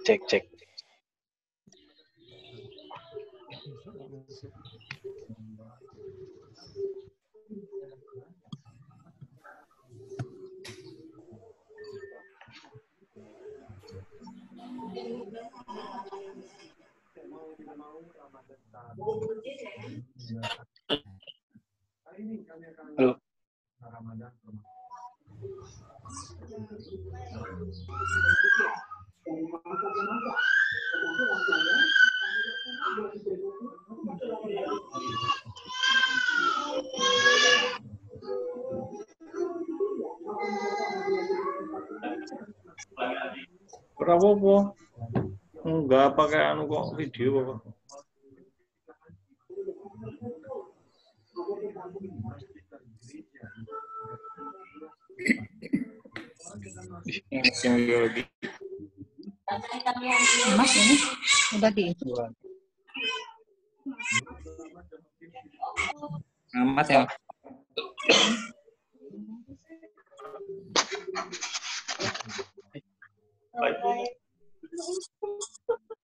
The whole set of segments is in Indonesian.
Cek, cek. Halo. Apa-apa? Enggak pakai anu kok video apa? Biologi. Mas ini udah di Mas ya.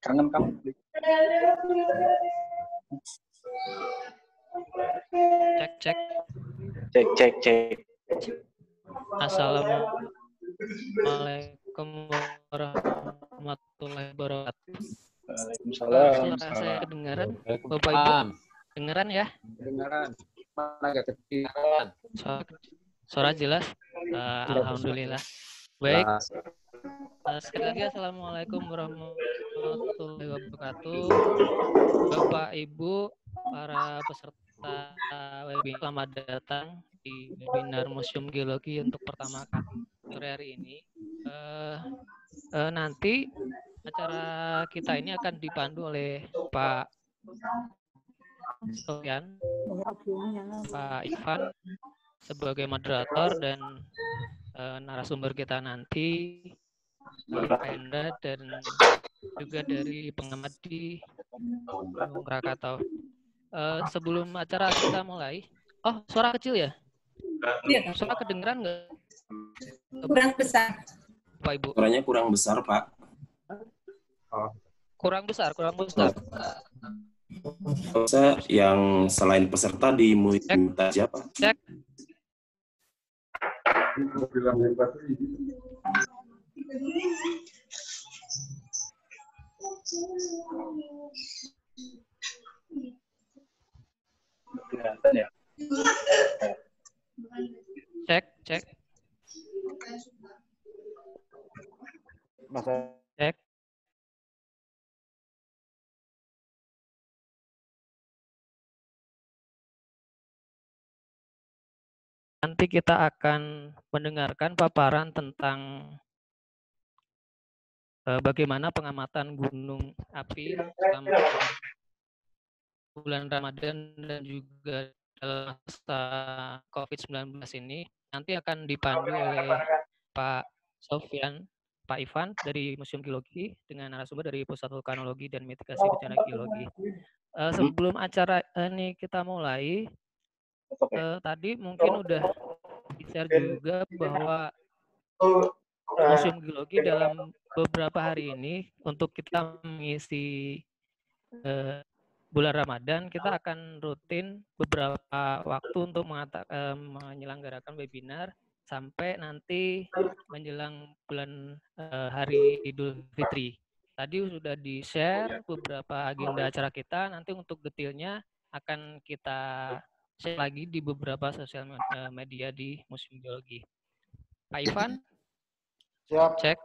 Kangen kamu. Cek, cek. Cek, cek, cek. Assalamualaikum warahmatullahi wabarakatuh. Waalaikumsalam. Suara saya kedengaran, Bapak Ibu? Dengeran ya? Kedengaran. Mana agak kedengaran? Suara jelas? Alhamdulillah. Baik. Sekali lagi Assalamualaikum warahmatullahi wabarakatuh. Bapak Ibu, para peserta webinar, selamat datang di webinar Museum Geologi untuk pertama kali sore hari ini. Nanti acara kita ini akan dipandu oleh Pak Sofyan, Pak Ivan sebagai moderator, dan narasumber kita nanti Pak Hendra dan juga dari pengamat di Gunung Krakatau. Sebelum acara kita mulai, suara kecil ya? Iya. Suara kedengeran nggak? kurang besar. Pak Ibu. Suaranya kurang besar, Pak. Kurang besar, kurang besar. Bisa yang selain peserta di-mute aja, Pak. Cek. Cek, cek. Cek. Nanti kita akan mendengarkan paparan tentang bagaimana pengamatan gunung api selama bulan Ramadan dan juga dalam masa COVID-19 ini. Nanti akan dipandu oleh Pak Sofyan, Pak Ivan dari Museum Geologi dengan narasumber dari Pusat Vulkanologi dan Mitigasi Bencana Geologi. Sebelum acara ini kita mulai, tadi mungkin udah di-share juga bahwa Museum Geologi dalam beberapa hari ini untuk kita mengisi bulan Ramadan, kita akan rutin beberapa waktu untuk menyelenggarakan webinar sampai nanti menjelang bulan hari Idul Fitri. Tadi sudah di-share beberapa agenda acara kita, nanti untuk detailnya akan kita share lagi di beberapa sosial media di Museum Geologi. Pak Ivan? Siap. Cek.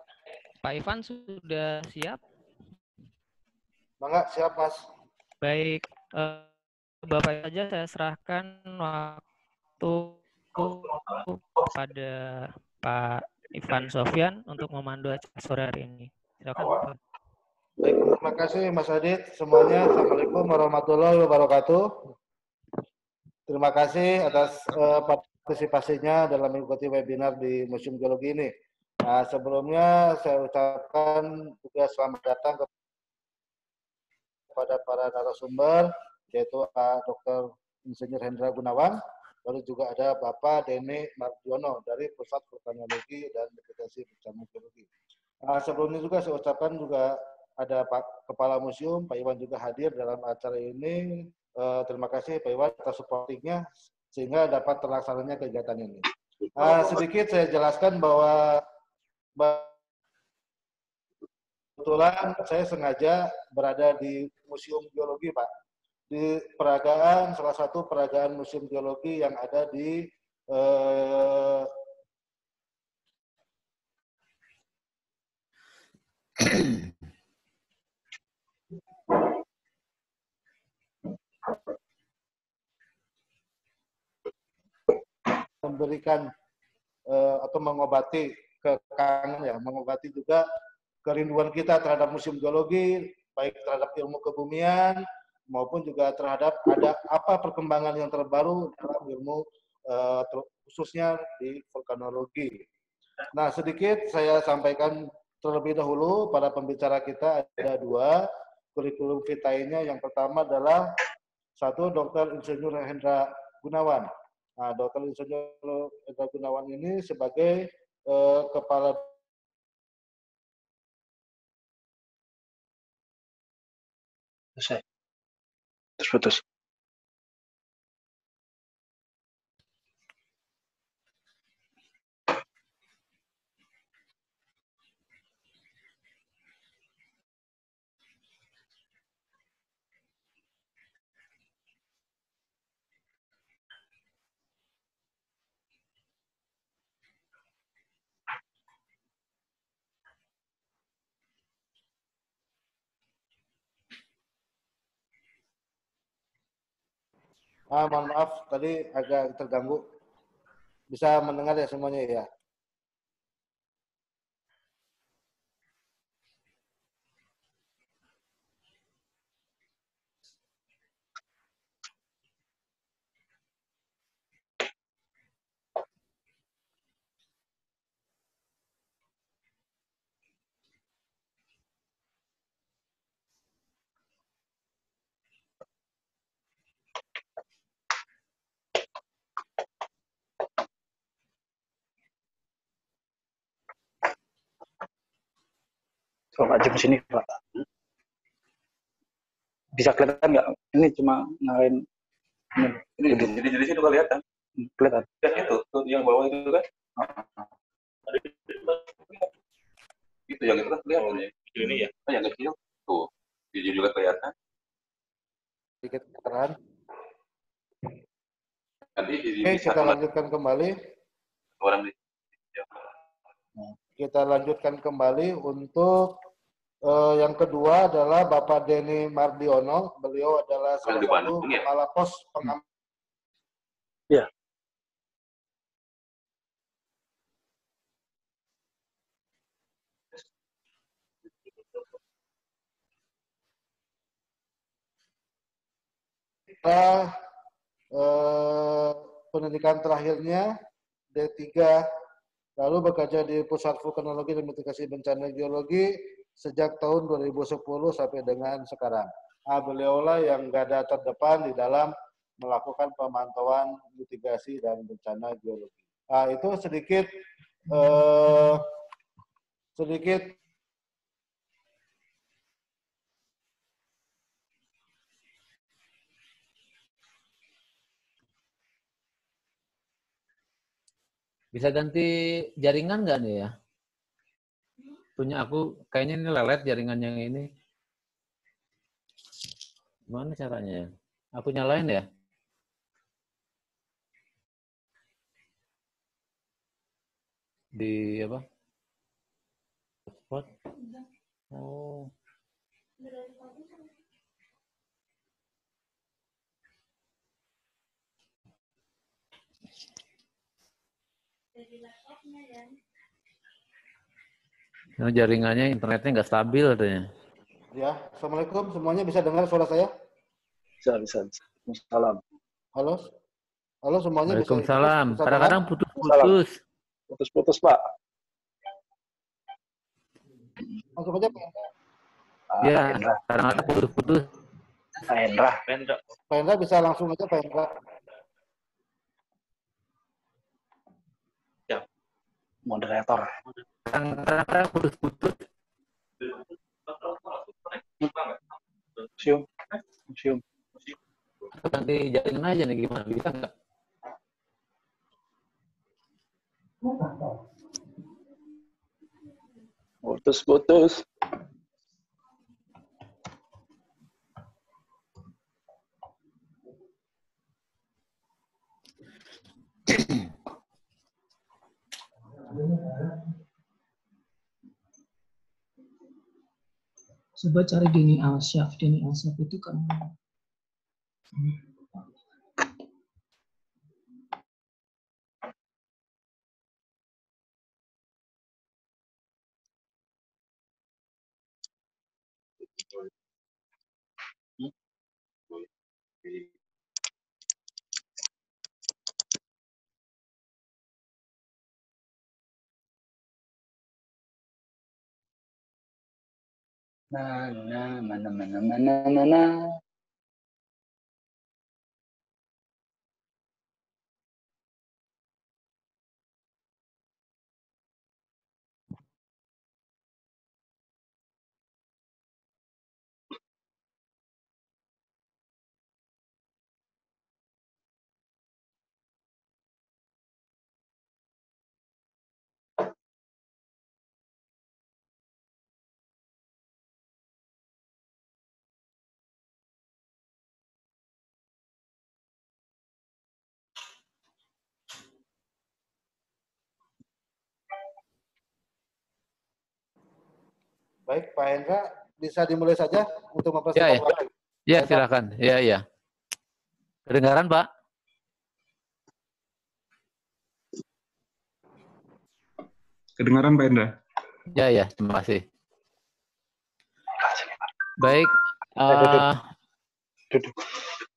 Pak Ivan sudah siap? Mangga, siap, Mas. Baik. Bapak saja saya serahkan waktu kepada Pak Ivan Sofyan untuk memandu acara sore hari ini. Silakan, Pak. Baik, terima kasih Mas Adit. Semuanya, Assalamualaikum warahmatullahi wabarakatuh. Terima kasih atas partisipasinya dalam mengikuti webinar di Museum Geologi ini. Nah, sebelumnya saya ucapkan juga selamat datang kepada para narasumber, yaitu Dr. Insinyur Hendra Gunawan, lalu juga ada Bapak Dene Mardiono dari Pusat Vulkanologi dan Mitigasi Bencana Geologi. Nah, sebelumnya juga saya ucapkan juga ada Pak Kepala Museum, Pak Iwan juga hadir dalam acara ini. Terima kasih Pak Iwan atas supportingnya sehingga dapat terlaksananya kegiatan ini. Sedikit saya jelaskan bahwa kebetulan saya sengaja berada di Museum Geologi, Pak. Di peragaan, salah satu peragaan Museum Geologi yang ada di memberikan atau mengobati kekangen ya, mengobati juga kerinduan kita terhadap Museum Geologi, baik terhadap ilmu kebumian maupun juga terhadap ada apa perkembangan yang terbaru dalam ilmu khususnya di vulkanologi. Nah, sedikit saya sampaikan terlebih dahulu para pembicara kita ada dua kurikulum vitae-nya. Yang pertama adalah satu Dr. Insinyur Hendra Gunawan. Nah, Dr. Insinyur Hendra Gunawan ini sebagai kepala Putus. mohon maaf tadi agak terganggu. Bisa mendengar ya semuanya ya? Coba aja ke sini, Pak. Bisa kelihatan nggak? Ini cuma ngalahin Ini jadi situ kelihatan. kelihatan. Kan itu, tuh, yang bawah itu kan. Itu yang itu kan kelihatan ya. Ini ya. Oh, yang kecil tuh. Video juga kelihatan. Sedikit keterangan. Nanti Oke, kita lanjutkan kembali. orang di Kita lanjutkan kembali untuk yang kedua adalah Bapak Deni Mardiono. Beliau adalah salah di satu Bandung, ya? kepala pos pengaman. Ya. Pendidikan terakhirnya D3, lalu bekerja di Pusat Vulkanologi dan Mitigasi Bencana Geologi sejak tahun 2010 sampai dengan sekarang. Nah, beliaulah yang garda terdepan di dalam melakukan pemantauan mitigasi dan bencana geologi. Nah, itu sedikit Bisa ganti jaringan nggak nih ya? Punya aku kayaknya ini lelet jaringan yang ini. Gimana caranya ya? Aku nyalain ya? Di apa? Hotspot. Oh. Nah, jaringannya internetnya nggak stabil katanya. Ya, Assalamualaikum. Semuanya bisa dengar suara saya? Bisa. Salam. Halo? Halo semuanya Waalaikumsalam. bisa dengar? Kadang-kadang putus-putus. Putus-putus, Pak. Langsung aja Pak. Ya, Hendra. kadang-kadang putus-putus. Pak Hendra. Pak Hendra bisa langsung aja Pak Hendra. Moderator. Kadang-kadang putus-putus. Museum. Ganti jaringan aja nih gimana? Bisa nggak? Putus. Coba cari Denny Alsyaf. Denny Alsyaf itu kan Mana. Baik, Pak Hendra bisa dimulai saja untuk mempresentasikan. Ya, silakan. Ya. Kedengaran, Pak? Kedengaran Pak Hendra? Ya, terima kasih. Baik.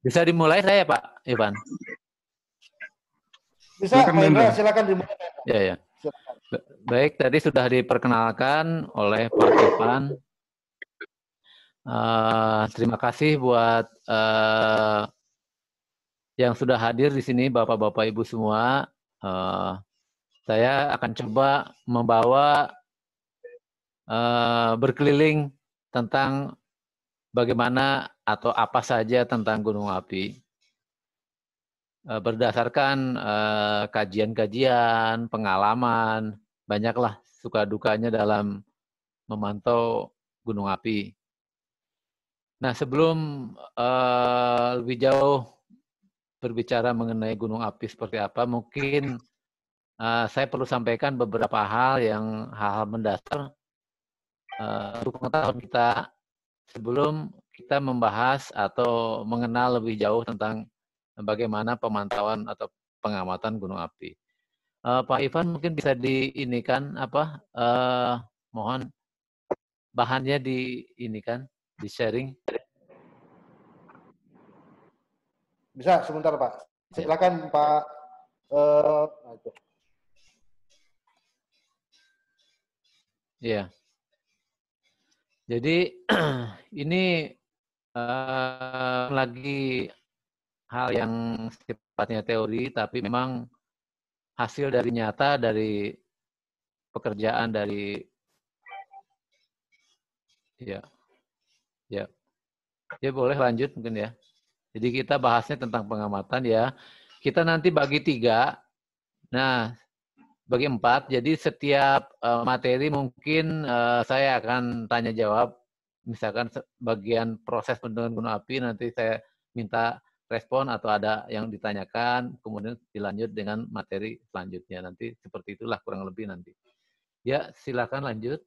Bisa dimulai saya, Pak Ivan? Bisa, Pak Hendra, silakan dimulai. Ya. Baik, tadi sudah diperkenalkan oleh Pak Ivan. Terima kasih buat yang sudah hadir di sini, Bapak-Bapak Ibu semua. Saya akan coba membawa berkeliling tentang bagaimana atau apa saja tentang gunung api. Berdasarkan kajian-kajian, pengalaman, banyaklah suka dukanya dalam memantau gunung api. Nah, sebelum lebih jauh berbicara mengenai gunung api seperti apa, mungkin saya perlu sampaikan beberapa hal mendasar untuk pengetahuan kita sebelum kita membahas atau mengenal lebih jauh tentang bagaimana pemantauan atau pengamatan gunung api. Pak Ivan mungkin bisa diinikan mohon bahannya di sharing. Bisa sebentar Pak. Silakan Pak. Ya. Jadi ini lagi hal yang sifatnya teori, tapi memang hasil dari nyata dari pekerjaan dari ya boleh lanjut mungkin ya. Jadi kita bahasnya tentang pengamatan ya. Kita nanti bagi 3. Nah, bagi 4. Jadi setiap materi mungkin saya akan tanya jawab. Misalkan bagian proses penentuan gunung api nanti saya minta respon atau ada yang ditanyakan, kemudian dilanjut dengan materi selanjutnya. Nanti seperti itulah kurang lebih nanti. Ya, silakan lanjut.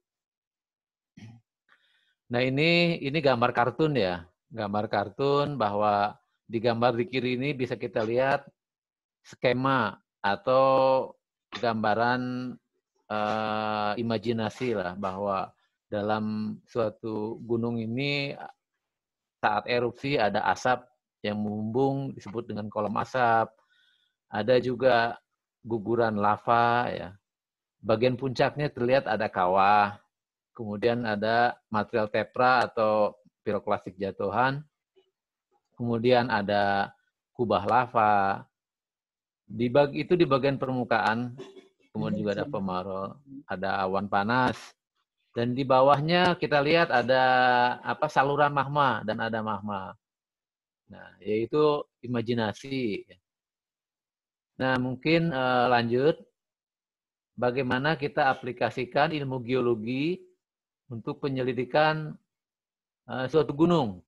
Nah, ini gambar kartun ya. Gambar kartun bahwa di gambar di kiri ini bisa kita lihat skema atau gambaran imajinasi lah bahwa dalam suatu gunung ini saat erupsi ada asap yang membumbung disebut dengan kolom asap. Ada juga guguran lava ya. Bagian puncaknya terlihat ada kawah. Kemudian ada material tepra atau piroklastik jatuhan. Kemudian ada kubah lava. Itu di bagian permukaan. Kemudian juga ada pemarol, ada awan panas. Dan di bawahnya kita lihat ada saluran magma dan ada magma. Nah, yaitu imajinasi. Nah, mungkin lanjut. Bagaimana kita aplikasikan ilmu geologi untuk penyelidikan suatu gunung.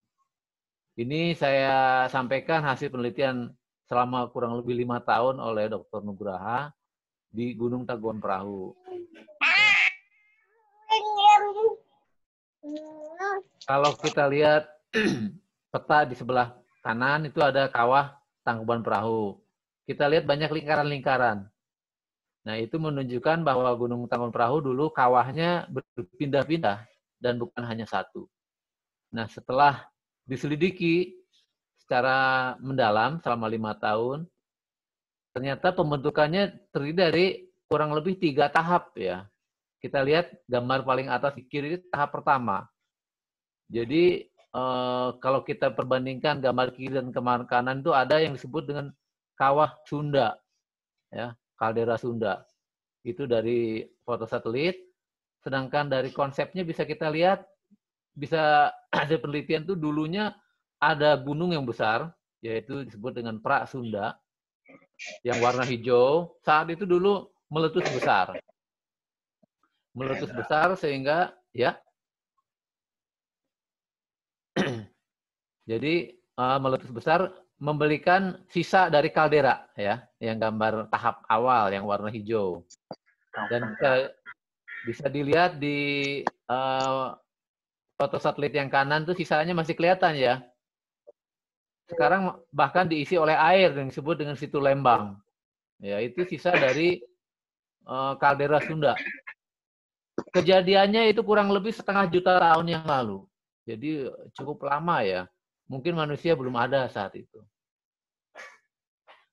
Ini saya sampaikan hasil penelitian selama kurang lebih 5 tahun oleh Dr. Nugraha di Gunung Tangkuban Perahu. Kalau kita lihat peta di sebelah kanan itu ada kawah Tangkuban Perahu. Kita lihat banyak lingkaran-lingkaran. Nah, itu menunjukkan bahwa Gunung Tangkuban Perahu dulu kawahnya berpindah-pindah dan bukan hanya satu. Nah, setelah diselidiki secara mendalam selama 5 tahun, ternyata pembentukannya terdiri dari kurang lebih 3 tahap ya. Kita lihat gambar paling atas di kiri tahap pertama. Jadi kalau kita perbandingkan gambar kiri dan gambar kanan itu ada yang disebut dengan kawah Sunda, ya, kaldera Sunda. Itu dari foto satelit. Sedangkan dari konsepnya bisa kita lihat, bisa hasil penelitian itu dulunya ada gunung yang besar, yaitu disebut dengan Pra Sunda, yang warna hijau. Saat itu dulu meletus besar. Meletus besar sehingga ya. Jadi meletus besar memberikan sisa dari kaldera ya, yang gambar tahap awal yang warna hijau. Dan bisa dilihat di foto satelit yang kanan tuh sisanya masih kelihatan ya. Sekarang bahkan diisi oleh air yang disebut dengan situ Lembang. Ya, itu sisa dari kaldera Sunda. Kejadiannya itu kurang lebih 1,5 juta tahun yang lalu. Jadi cukup lama ya. Mungkin manusia belum ada saat itu.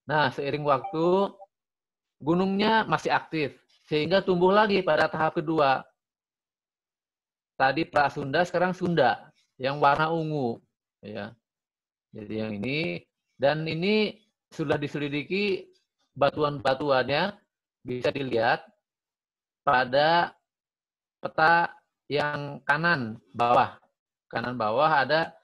Nah, seiring waktu, gunungnya masih aktif. Sehingga tumbuh lagi pada tahap kedua. Tadi Prasunda, sekarang Sunda. Yang warna ungu. Ya. Jadi yang ini. Dan ini sudah diselidiki batuan-batuannya. Bisa dilihat pada peta yang kanan bawah. Kanan bawah ada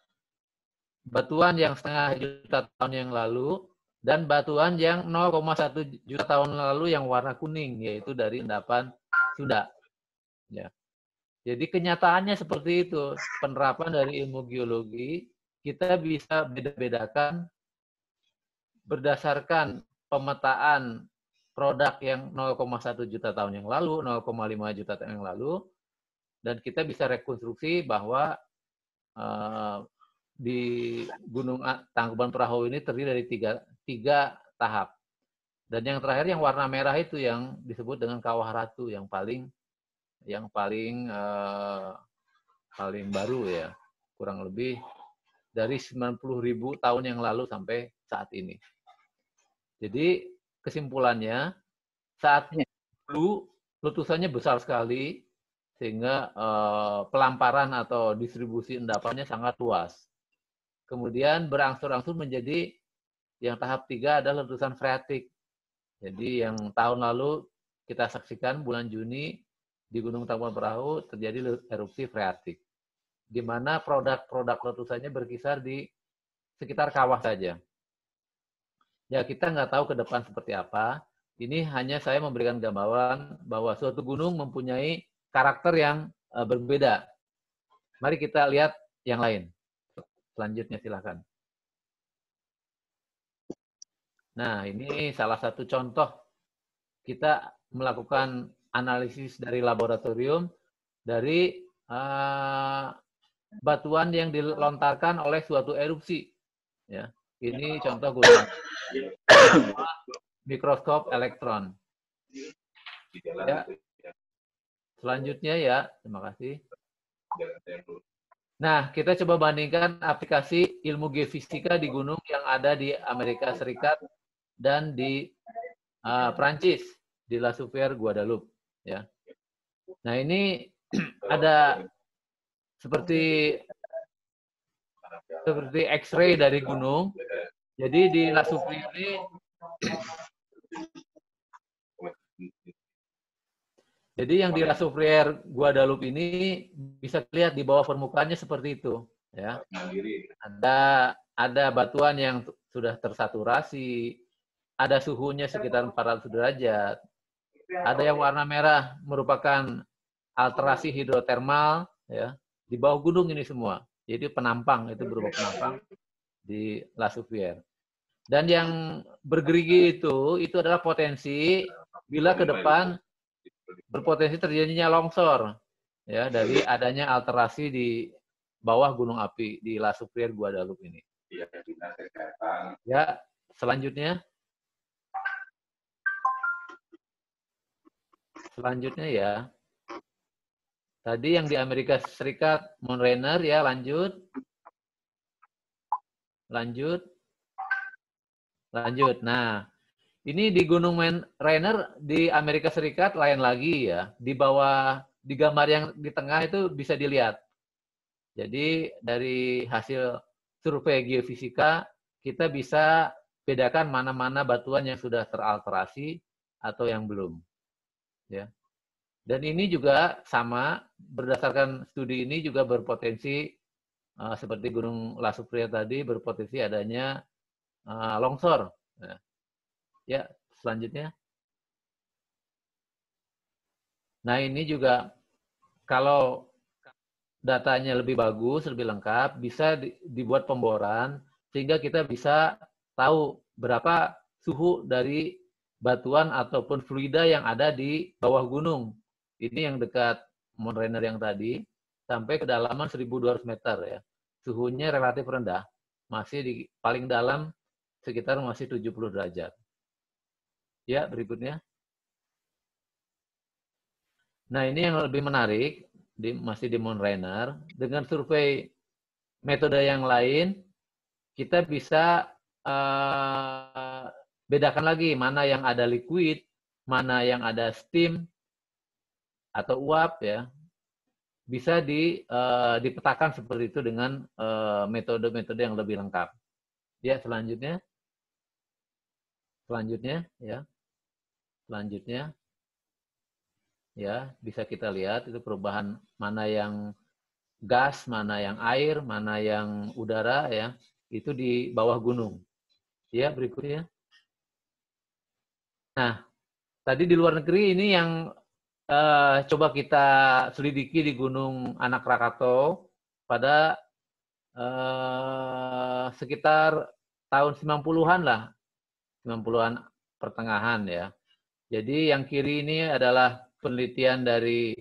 batuan yang 1,5 juta tahun yang lalu dan batuan yang 0,1 juta tahun lalu yang warna kuning, yaitu dari endapan Sunda. Ya. Jadi kenyataannya seperti itu. Penerapan dari ilmu geologi kita bisa beda-bedakan berdasarkan pemetaan produk yang 0,1 juta tahun yang lalu, 0,5 juta tahun yang lalu, dan kita bisa rekonstruksi bahwa di Gunung Tangkuban Perahu ini terdiri dari tiga tahap. Dan yang terakhir yang warna merah itu yang disebut dengan Kawah Ratu yang paling baru ya, kurang lebih dari 90.000 tahun yang lalu sampai saat ini. Jadi kesimpulannya saat dulu letusannya besar sekali sehingga pelamparan atau distribusi endapannya sangat luas. Kemudian berangsur-angsur menjadi yang tahap 3 adalah letusan freatik. Jadi yang tahun lalu kita saksikan bulan Juni di Gunung Tangkuban Perahu terjadi erupsi freatik, di mana produk-produk letusannya berkisar di sekitar kawah saja. Ya kita nggak tahu ke depan seperti apa, Ini hanya saya memberikan gambaran bahwa suatu gunung mempunyai karakter yang berbeda. Mari kita lihat yang lain. Selanjutnya silakan. Nah, ini salah satu contoh kita melakukan analisis dari laboratorium dari batuan yang dilontarkan oleh suatu erupsi. Ya, ini contoh gunung. Mikroskop elektron. Ya. Selanjutnya ya, terima kasih. Nah, kita coba bandingkan aplikasi ilmu geofisika di gunung yang ada di Amerika Serikat dan di Prancis, di La Souffriere Guadeloupe. Ya. Nah, ini ada seperti X-ray dari gunung. Jadi di La Souffriere ini jadi yang di La Souffriere Guadeloupe ini bisa lihat di bawah permukaannya seperti itu, ya. Ada batuan yang sudah tersaturasi, ada suhunya sekitar 400 derajat. Ada yang warna merah merupakan alterasi hidrotermal, ya. Di bawah gunung ini semua. Jadi penampang, itu berupa penampang di La Souffriere. Dan yang bergerigi itu adalah potensi bila ke depan berpotensi terjadinya longsor, ya, dari adanya alterasi di bawah gunung api di La Souffriere Guadeloupe ini. Ya, selanjutnya. Selanjutnya ya. Tadi yang di Amerika Serikat, Mount Rainier, ya, lanjut. Nah, ini di Gunung Rainier di Amerika Serikat lain lagi ya. Di bawah, di gambar yang di tengah itu bisa dilihat. Jadi dari hasil survei geofisika, kita bisa bedakan mana-mana batuan yang sudah teralterasi atau yang belum. Ya. Dan ini juga sama, berdasarkan studi ini juga berpotensi, seperti Gunung La Souffriere tadi, berpotensi adanya longsor. Ya, selanjutnya. Nah, ini juga kalau datanya lebih bagus, lebih lengkap, bisa dibuat pemboran sehingga kita bisa tahu berapa suhu dari batuan ataupun fluida yang ada di bawah gunung. Ini yang dekat Mount Rainier yang tadi, sampai kedalaman 1.200 meter ya. Suhunya relatif rendah, masih di paling dalam sekitar masih 70 derajat. Ya, berikutnya. Nah, ini yang lebih menarik, masih di Mount Rainier. Dengan survei metode yang lain, kita bisa bedakan lagi mana yang ada liquid, mana yang ada steam, atau uap, ya. Bisa dipetakan seperti itu dengan metode-metode yang lebih lengkap. Ya, selanjutnya. Ya. Selanjutnya, ya, bisa kita lihat itu perubahan mana yang gas, mana yang air, mana yang udara, ya, itu di bawah gunung. Ya, berikutnya. Nah, tadi di luar negeri ini yang coba kita selidiki di Gunung Anak Rakatau pada sekitar tahun 90-an lah, 90-an pertengahan, ya. Jadi yang kiri ini adalah penelitian dari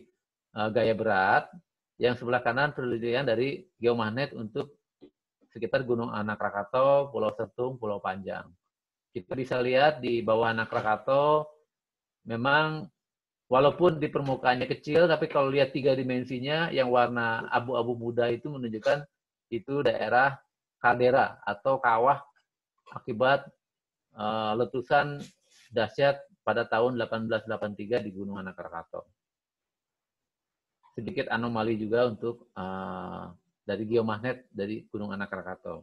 gaya berat, yang sebelah kanan penelitian dari geomagnet untuk sekitar Gunung Anak Rakatau, Pulau Setung, Pulau Panjang. Kita bisa lihat di bawah Anak Rakatau, memang walaupun di permukaannya kecil, tapi kalau lihat 3 dimensinya, yang warna abu-abu muda itu menunjukkan itu daerah kaldera atau kawah akibat letusan dahsyat pada tahun 1883 di Gunung Anak Rakatau. Sedikit anomali juga untuk dari geomagnet dari Gunung Anak Rakatau.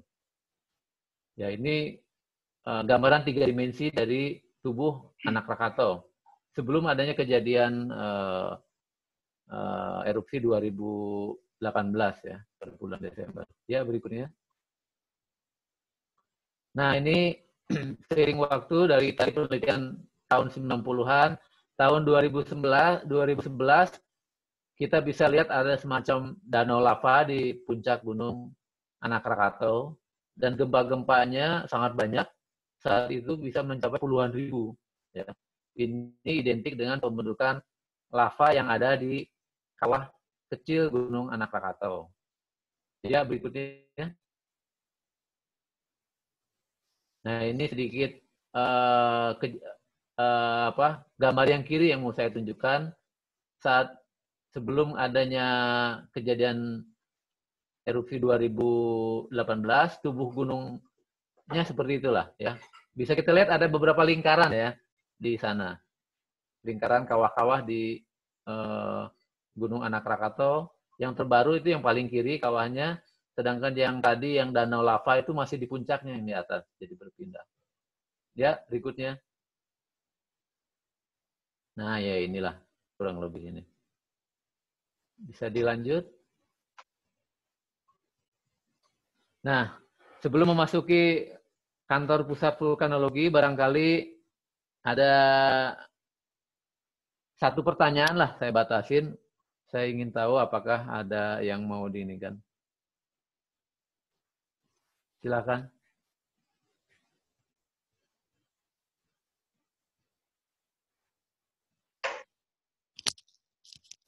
Ya, ini gambaran 3 dimensi dari tubuh Anak Rakatau sebelum adanya kejadian erupsi 2018 ya, pada bulan Desember. Ya, berikutnya. Nah, ini seiring waktu dari tadi penelitian tahun 90-an, tahun 2011 kita bisa lihat ada semacam danau lava di puncak Gunung Anak Krakatau, dan gempa-gempanya sangat banyak. Saat itu bisa mencapai puluhan ribu. Ya. Ini identik dengan pembentukan lava yang ada di kawah kecil Gunung Anak Krakatau. Ya, berikutnya. Nah, ini sedikit gambar yang kiri yang mau saya tunjukkan saat sebelum adanya kejadian erupsi 2018, tubuh gunungnya seperti itulah ya. Bisa kita lihat ada beberapa lingkaran ya di sana. Lingkaran kawah-kawah di Gunung Anak Krakatau. Yang terbaru itu yang paling kiri kawahnya, sedangkan yang tadi yang danau lava itu masih di puncaknya yang di atas, jadi berpindah. Ya, berikutnya. Nah, ya inilah kurang lebih ini. Bisa dilanjut. Nah, sebelum memasuki kantor pusat vulkanologi, barangkali ada satu pertanyaan lah saya batasin. Saya ingin tahu apakah ada yang mau diinikan. Silakan.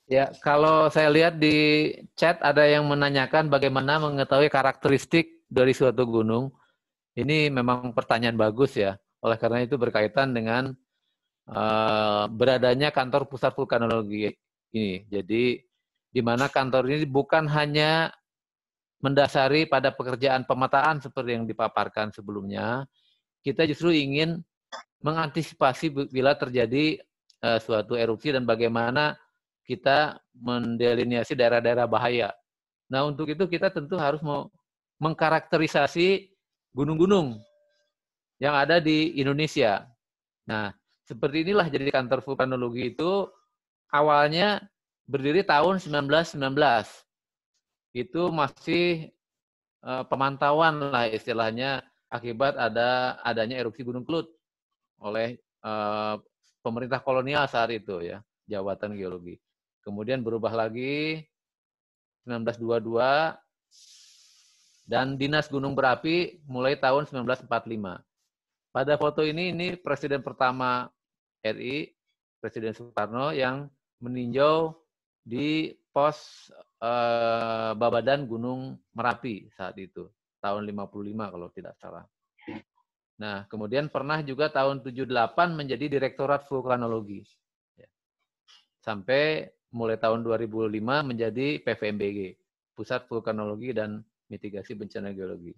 Ya, kalau saya lihat di chat ada yang menanyakan bagaimana mengetahui karakteristik dari suatu gunung. Ini memang pertanyaan bagus ya. Oleh karena itu berkaitan dengan beradanya kantor pusat vulkanologi ini. Jadi di mana kantor ini bukan hanya mendasari pada pekerjaan pemetaan seperti yang dipaparkan sebelumnya, kita justru ingin mengantisipasi bila terjadi suatu erupsi dan bagaimana kita mendelineasi daerah-daerah bahaya. Nah, untuk itu kita tentu harus mengkarakterisasi gunung-gunung yang ada di Indonesia. Nah, seperti inilah jadi kantor vulkanologi itu awalnya berdiri tahun 1919. Itu masih pemantauan lah istilahnya akibat adanya erupsi Gunung Kelut oleh pemerintah kolonial saat itu ya, Jabatan Geologi. Kemudian berubah lagi 1922 dan Dinas Gunung Berapi mulai tahun 1945. Pada foto ini presiden pertama RI, Presiden Soekarno yang meninjau di pos Babadan Gunung Merapi saat itu, tahun 55 kalau tidak salah. Nah, kemudian pernah juga tahun 78 menjadi Direktorat Vulkanologi. Sampai mulai tahun 2005 menjadi PVMBG, Pusat Vulkanologi dan Mitigasi Bencana Geologi.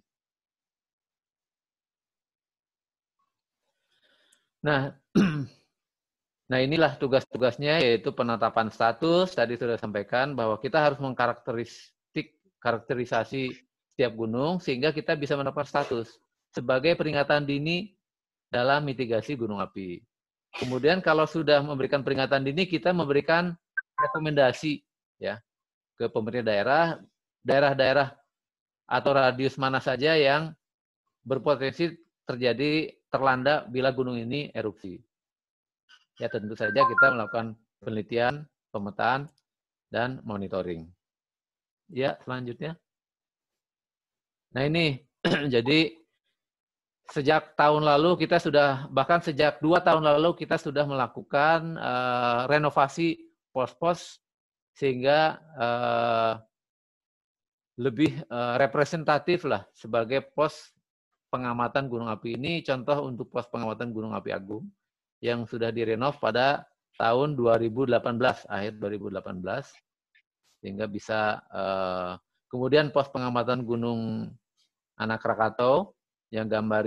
Nah, inilah tugas-tugasnya, yaitu penetapan status. Tadi sudah sampaikan bahwa kita harus mengkarakterisasi setiap gunung sehingga kita bisa menetapkan status sebagai peringatan dini dalam mitigasi gunung api. Kemudian kalau sudah memberikan peringatan dini, kita memberikan rekomendasi ya ke pemerintah daerah atau radius mana saja yang berpotensi terlanda bila gunung ini erupsi. Ya, tentu saja kita melakukan penelitian, pemetaan, dan monitoring. Ya, selanjutnya. Nah, ini jadi sejak tahun lalu kita sudah, bahkan sejak 2 tahun lalu kita sudah melakukan renovasi pos-pos sehingga lebih representatif lah sebagai pos pengamatan gunung api. Ini contoh untuk pos pengamatan Gunung Api Agung yang sudah direnov pada tahun 2018, akhir 2018, sehingga bisa kemudian pos pengamatan Gunung Anak Krakatau yang gambar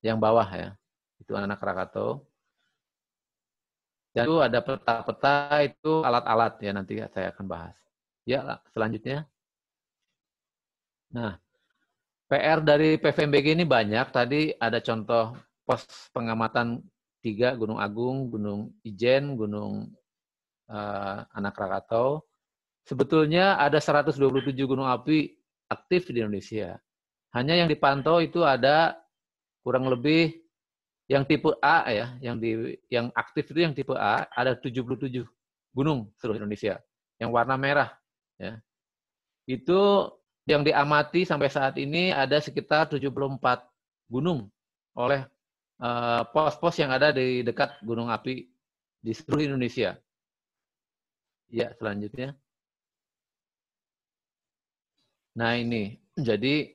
yang bawah ya, itu Anak Krakatau. Dan itu ada peta-peta, itu alat-alat ya, nanti saya akan bahas. Ya, selanjutnya. Nah, PR dari PVMBG ini banyak. Tadi ada contoh pos pengamatan 3, Gunung Agung, Gunung Ijen, Gunung Anak Krakatau. Sebetulnya ada 127 gunung api aktif di Indonesia. Hanya yang dipantau itu ada kurang lebih yang tipe A ya, yang aktif itu yang tipe A ada 77 gunung seluruh Indonesia. Yang warna merah ya. Itu yang diamati sampai saat ini ada sekitar 74 gunung oleh pos-pos yang ada di dekat gunung api di seluruh Indonesia. Ya, selanjutnya. Nah ini, jadi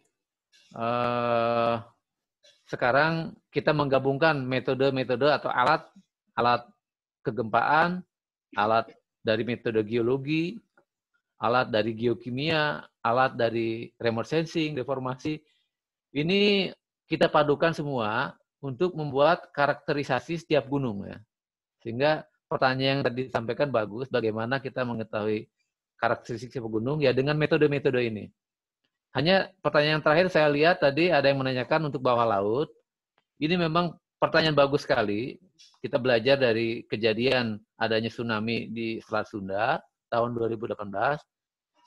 sekarang kita menggabungkan metode-metode atau alat kegempaan, alat dari metode geologi, alat dari geokimia, alat dari remote sensing, deformasi. Ini kita padukan semua untuk membuat karakterisasi setiap gunung ya. Sehingga pertanyaan yang tadi disampaikan bagus, bagaimana kita mengetahui karakteristik setiap gunung ya dengan metode-metode ini. Hanya pertanyaan terakhir saya lihat tadi ada yang menanyakan untuk bawah laut. Ini memang pertanyaan bagus sekali. Kita belajar dari kejadian adanya tsunami di Selat Sunda tahun 2018.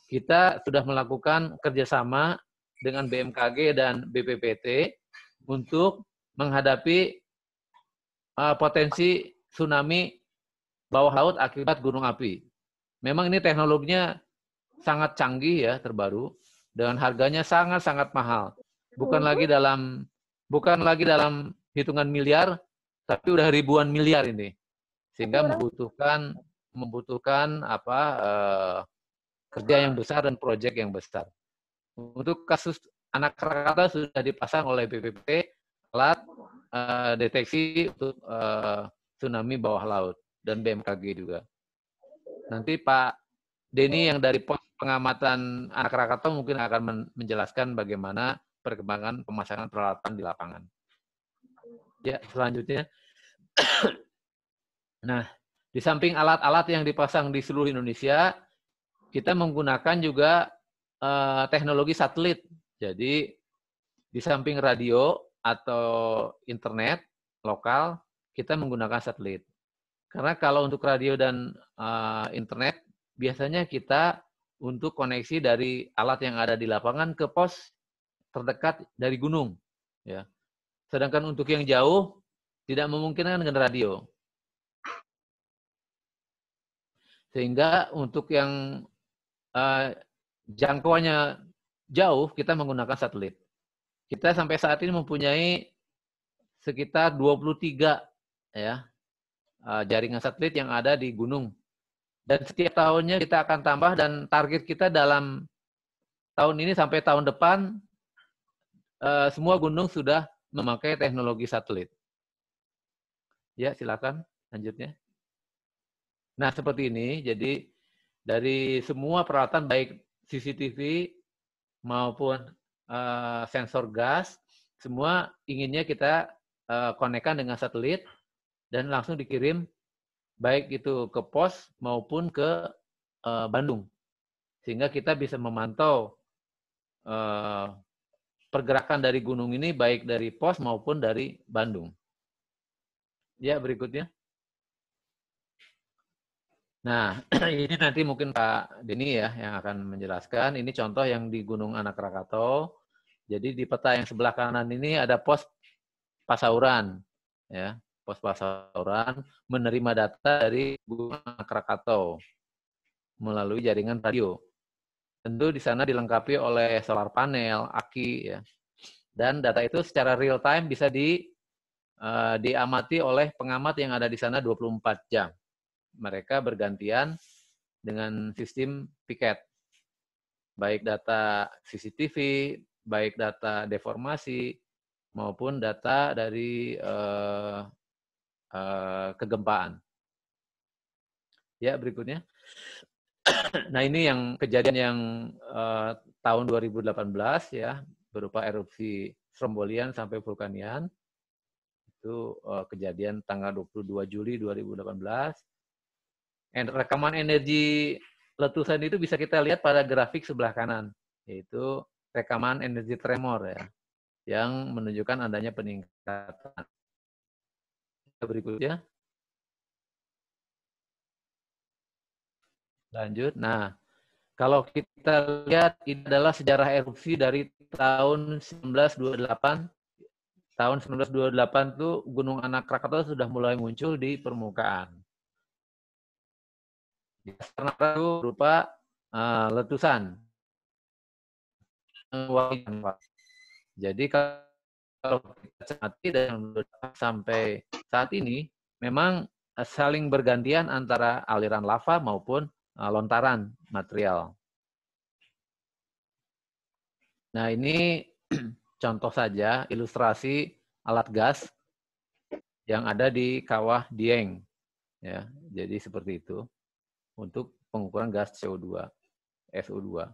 Kita sudah melakukan kerjasama dengan BMKG dan BPPT untuk menghadapi potensi tsunami bawah laut akibat gunung api. Memang ini teknologinya sangat canggih ya, terbaru, dengan harganya sangat-sangat mahal. Bukan lagi dalam hitungan miliar, tapi udah ribuan miliar ini. Sehingga membutuhkan kerja yang besar dan proyek yang besar. Untuk kasus anak Krakatau sudah dipasang oleh BPPT alat deteksi untuk tsunami bawah laut dan BMKG juga. Nanti Pak Denny yang dari pos pengamatan anak Krakatau mungkin akan menjelaskan bagaimana perkembangan pemasangan peralatan di lapangan. Ya, selanjutnya. Nah, di samping alat-alat yang dipasang di seluruh Indonesia, kita menggunakan juga teknologi satelit. Jadi, di samping radio atau internet lokal, kita menggunakan satelit. Karena kalau untuk radio dan internet, biasanya kita untuk koneksi dari alat yang ada di lapangan ke pos terdekat dari gunung. Ya. Sedangkan untuk yang jauh, tidak memungkinkan dengan radio. Sehingga untuk yang jangkauannya jauh, kita menggunakan satelit. Kita sampai saat ini mempunyai sekitar 23 ya, jaringan satelit yang ada di gunung. Dan setiap tahunnya kita akan tambah dan target kita dalam tahun ini sampai tahun depan, semua gunung sudah memakai teknologi satelit. Ya, silakan lanjutnya. Nah, seperti ini. Jadi, dari semua peralatan baik CCTV maupun sensor gas, semua inginnya kita konekkan dengan satelit dan langsung dikirim baik itu ke pos maupun ke Bandung. Sehingga kita bisa memantau pergerakan dari gunung ini baik dari pos maupun dari Bandung. Ya, berikutnya. Nah, ini nanti mungkin Pak Denny ya yang akan menjelaskan. Ini contoh yang di Gunung Anak Krakatau. Jadi di peta yang sebelah kanan ini ada pos Pasauran. Ya, pos Pasauran menerima data dari Gunung Anak Krakatau melalui jaringan radio. Tentu di sana dilengkapi oleh solar panel, aki, ya. Dan data itu secara real time bisa diamati oleh pengamat yang ada di sana 24 jam. Mereka bergantian dengan sistem piket. Baik data CCTV, baik data deformasi, maupun data dari kegempaan. Ya, berikutnya. Nah, ini yang kejadian yang tahun 2018 ya, berupa erupsi Strombolian sampai Vulkanian. Itu kejadian tanggal 22 Juli 2018. Rekaman energi letusan itu bisa kita lihat pada grafik sebelah kanan, yaitu rekaman energi tremor ya, yang menunjukkan adanya peningkatan. Berikutnya. Lanjut. Nah, kalau kita lihat ini adalah sejarah erupsi dari tahun 1928 tahun 1928 tuh Gunung Anak Krakatau sudah mulai muncul di permukaan. Karena itu berupa letusan. Jadi kalau kita cermati dan sampai saat ini memang saling bergantian antara aliran lava maupun lontaran material. Nah, ini contoh saja ilustrasi alat gas yang ada di kawah Dieng. Ya, jadi seperti itu untuk pengukuran gas CO2, SO2.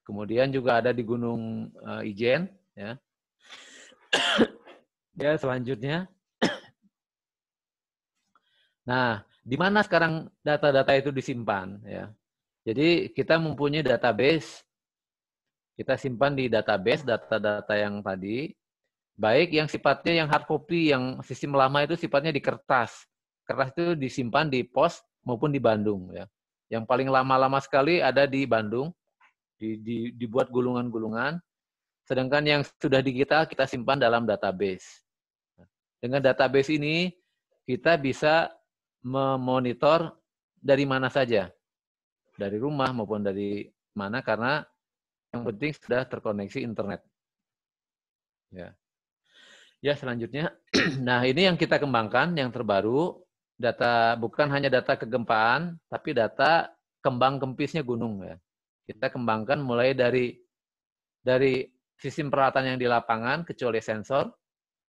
Kemudian juga ada di Gunung Ijen. Ya, ya selanjutnya. Nah, di mana sekarang data-data itu disimpan? Ya, jadi kita mempunyai database. Kita simpan di database data-data yang tadi, baik yang sifatnya yang hard copy, yang sistem lama itu sifatnya di kertas. Kertas itu disimpan di pos maupun di Bandung. Ya. Yang paling lama-lama sekali ada di Bandung, dibuat gulungan-gulungan. Sedangkan yang sudah digital kita simpan dalam database. Dengan database ini kita bisa memonitor dari mana saja, dari rumah maupun dari mana, karena yang penting sudah terkoneksi internet. Ya. Ya, selanjutnya. Nah, ini yang kita kembangkan, yang terbaru. Data bukan hanya data kegempaan, tapi data kembang kempisnya gunung. Ya. Kita kembangkan mulai dari sistem peralatan yang di lapangan, kecuali sensor,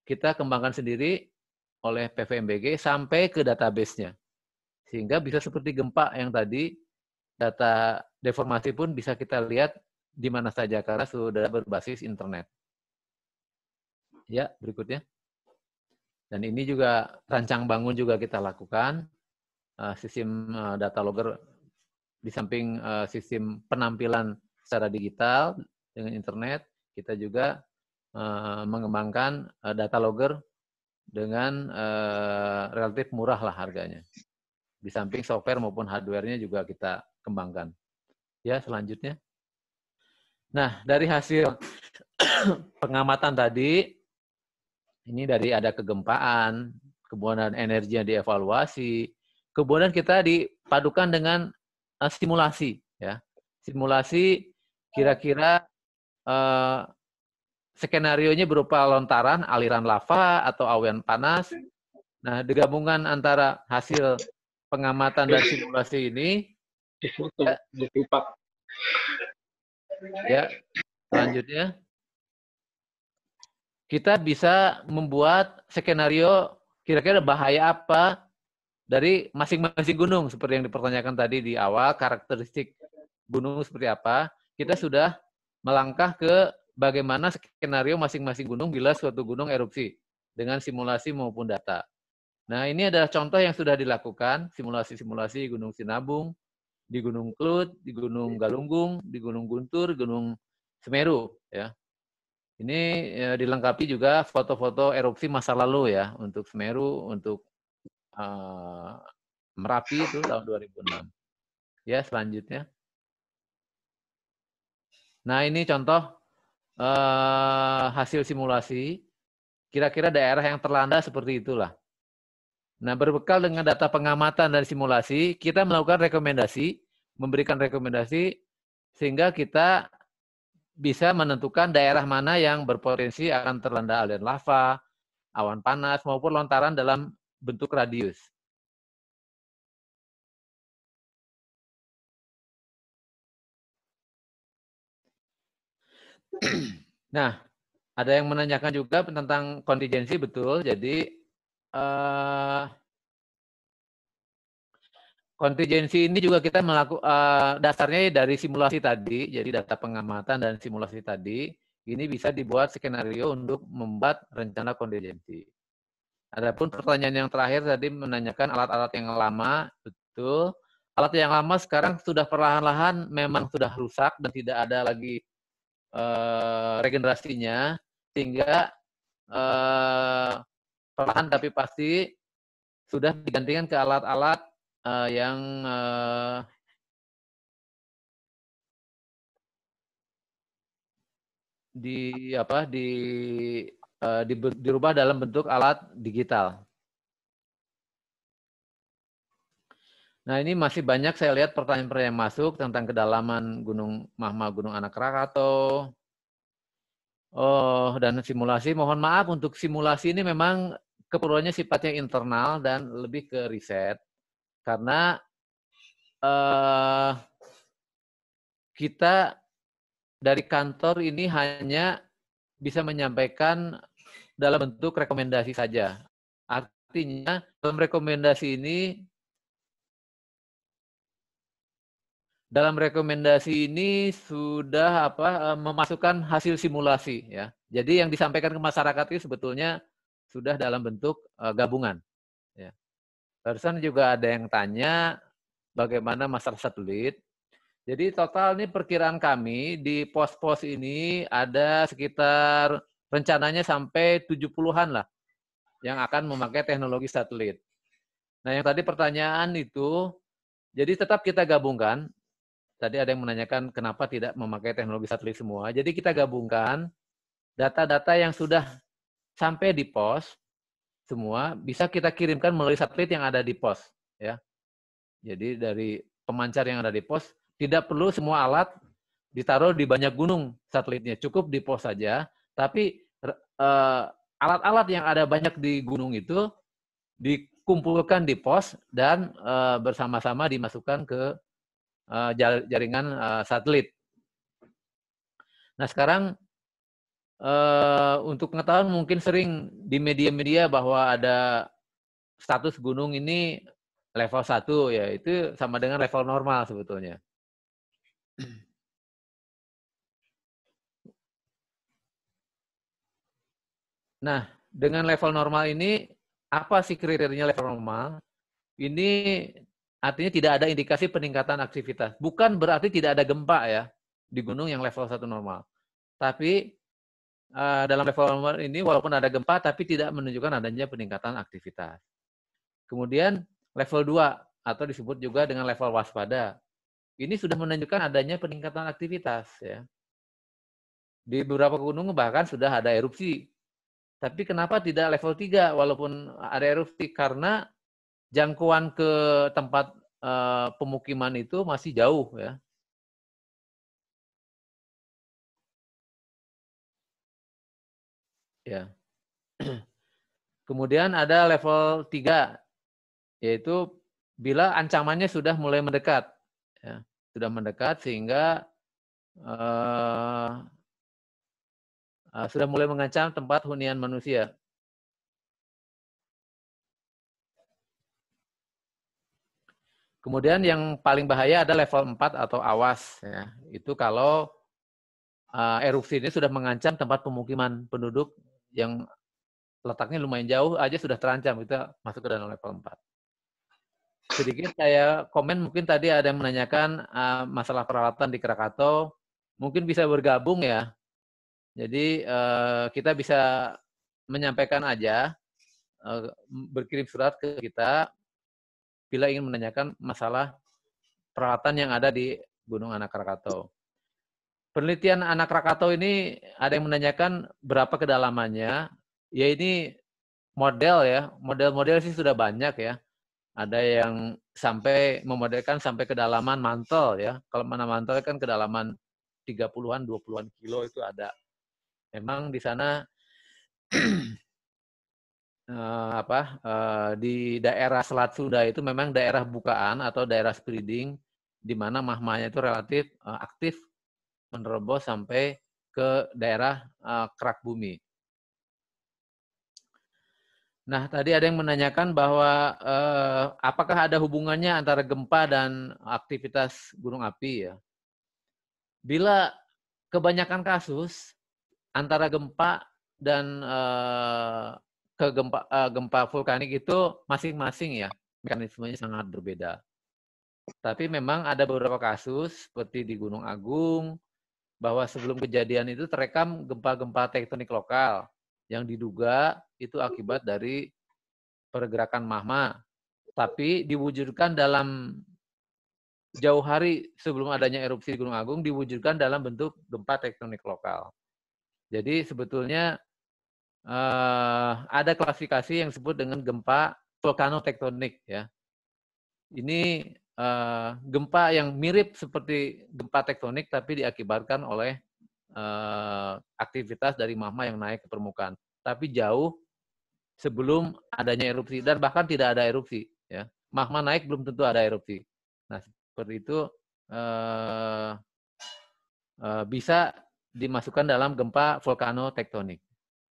kita kembangkan sendiri oleh PVMBG sampai ke database-nya. Sehingga bisa seperti gempa yang tadi, data deformasi pun bisa kita lihat di mana saja karena sudah berbasis internet. Ya, berikutnya. Dan ini juga rancang bangun juga kita lakukan. Sistem data logger di samping sistem penampilan secara digital dengan internet, kita juga mengembangkan data logger dengan relatif murah lah harganya. Di samping software maupun hardware-nya juga kita kembangkan. Ya, selanjutnya. Nah, dari hasil pengamatan tadi, ini dari ada kegempaan, kemudian energi yang dievaluasi, kemudian kita dipadukan dengan simulasi. Ya. Simulasi kira-kira skenario-nya berupa lontaran, aliran lava, atau awan panas. Nah, digabungan antara hasil pengamatan dan simulasi ini, ya, selanjutnya kita bisa membuat skenario kira-kira bahaya apa dari masing-masing gunung, seperti yang dipertanyakan tadi di awal, karakteristik gunung seperti apa. Kita sudah melangkah ke bagaimana skenario masing-masing gunung bila suatu gunung erupsi dengan simulasi maupun data. Nah, ini adalah contoh yang sudah dilakukan, simulasi-simulasi Gunung Sinabung, di Gunung Kelut, di Gunung Galunggung, di Gunung Guntur, Gunung Semeru. Ya. Ini dilengkapi juga foto-foto erupsi masa lalu ya, untuk Semeru, untuk Merapi itu tahun 2006. Ya, selanjutnya. Nah, ini contoh hasil simulasi. Kira-kira daerah yang terlanda seperti itulah. Nah, berbekal dengan data pengamatan dan simulasi, kita melakukan rekomendasi, memberikan rekomendasi, sehingga kita bisa menentukan daerah mana yang berpotensi akan terlanda aliran lava, awan panas, maupun lontaran dalam bentuk radius. Nah, ada yang menanyakan juga tentang kontingensi, betul. Jadi, kontingensi ini juga kita melakukan dasarnya dari simulasi tadi, jadi data pengamatan dan simulasi tadi, ini bisa dibuat skenario untuk membuat rencana kontingensi. Adapun pertanyaan yang terakhir tadi menanyakan alat-alat yang lama, betul. Alat yang lama sekarang sudah perlahan-lahan memang sudah rusak dan tidak ada lagi regenerasinya, sehingga perlahan tapi pasti sudah digantikan ke alat-alat yang dirubah dalam bentuk alat digital. Nah, ini masih banyak saya lihat pertanyaan-pertanyaan masuk tentang kedalaman Gunung Mahma, Gunung Anak Krakatau. Dan simulasi. Mohon maaf untuk simulasi ini memang keperluannya sifatnya internal dan lebih ke riset. Karena kita dari kantor ini hanya bisa menyampaikan dalam bentuk rekomendasi saja. Artinya dalam rekomendasi ini sudah memasukkan hasil simulasi ya. Jadi yang disampaikan ke masyarakat itu sebetulnya sudah dalam bentuk gabungan. Ya. Barusan juga ada yang tanya bagaimana masalah satelit. Jadi total ini perkiraan kami di pos-pos ini ada sekitar rencananya sampai 70-an lah yang akan memakai teknologi satelit. Nah, yang tadi pertanyaan itu, jadi tetap kita gabungkan. Tadi ada yang menanyakan kenapa tidak memakai teknologi satelit semua. Jadi kita gabungkan data-data yang sudah sampai di pos semua bisa kita kirimkan melalui satelit yang ada di pos. Ya. Jadi dari pemancar yang ada di pos tidak perlu semua alat ditaruh di banyak gunung satelitnya, cukup di pos saja. Tapi alat-alat yang ada banyak di gunung itu dikumpulkan di pos dan bersama-sama dimasukkan ke jaringan satelit. Nah sekarang untuk pengetahuan mungkin sering di media-media bahwa ada status gunung ini level 1 ya, itu sama dengan level normal sebetulnya. Nah, dengan level normal ini apa sih kriterianya level normal? Ini artinya tidak ada indikasi peningkatan aktivitas. Bukan berarti tidak ada gempa ya di gunung yang level 1 normal. Tapi dalam level normal ini walaupun ada gempa tapi tidak menunjukkan adanya peningkatan aktivitas. Kemudian level 2 atau disebut juga dengan level waspada. Ini sudah menunjukkan adanya peningkatan aktivitas ya. Di beberapa gunung bahkan sudah ada erupsi. Tapi kenapa tidak level 3 walaupun ada erupsi? Karena jangkauan ke tempat pemukiman itu masih jauh ya. Ya. Kemudian ada level 3 yaitu bila ancamannya sudah mulai mendekat. Ya. Sudah mendekat sehingga sudah mulai mengancam tempat hunian manusia. Kemudian yang paling bahaya ada level 4 atau awas. Ya. Itu kalau erupsi ini sudah mengancam tempat pemukiman penduduk yang letaknya lumayan jauh aja sudah terancam. Kita masuk ke dalam level 4. Sedikit saya komen, mungkin tadi ada yang menanyakan masalah peralatan di Krakatau. Mungkin bisa bergabung ya. Jadi kita bisa menyampaikan aja, berkirim surat ke kita bila ingin menanyakan masalah peralatan yang ada di Gunung Anak Krakatau. Penelitian Anak Krakatau ini ada yang menanyakan berapa kedalamannya. Ya ini model ya, model-model sih sudah banyak ya. Ada yang sampai memodelkan sampai kedalaman mantel ya. Kalau mana mantel kan kedalaman 30-an, 20-an kilo itu ada. Memang di sana di daerah Selat Sunda itu memang daerah bukaan atau daerah spreading di mana mahmanya itu relatif aktif menerobos sampai ke daerah kerak bumi. Nah, tadi ada yang menanyakan bahwa apakah ada hubungannya antara gempa dan aktivitas gunung api ya. Bila kebanyakan kasus antara gempa dan gempa vulkanik itu masing-masing ya mekanismenya sangat berbeda. Tapi memang ada beberapa kasus seperti di Gunung Agung bahwa sebelum kejadian itu terekam gempa-gempa tektonik lokal yang diduga itu akibat dari pergerakan magma. Tapi diwujudkan dalam jauh hari sebelum adanya erupsi Gunung Agung diwujudkan dalam bentuk gempa tektonik lokal. Jadi sebetulnya ada klasifikasi yang disebut dengan gempa vulkanotektonik ya. Ini gempa yang mirip seperti gempa tektonik tapi diakibatkan oleh aktivitas dari magma yang naik ke permukaan. Tapi jauh sebelum adanya erupsi dan bahkan tidak ada erupsi ya. Magma naik belum tentu ada erupsi. Nah, seperti itu bisa dimasukkan dalam gempa vulkanotektonik.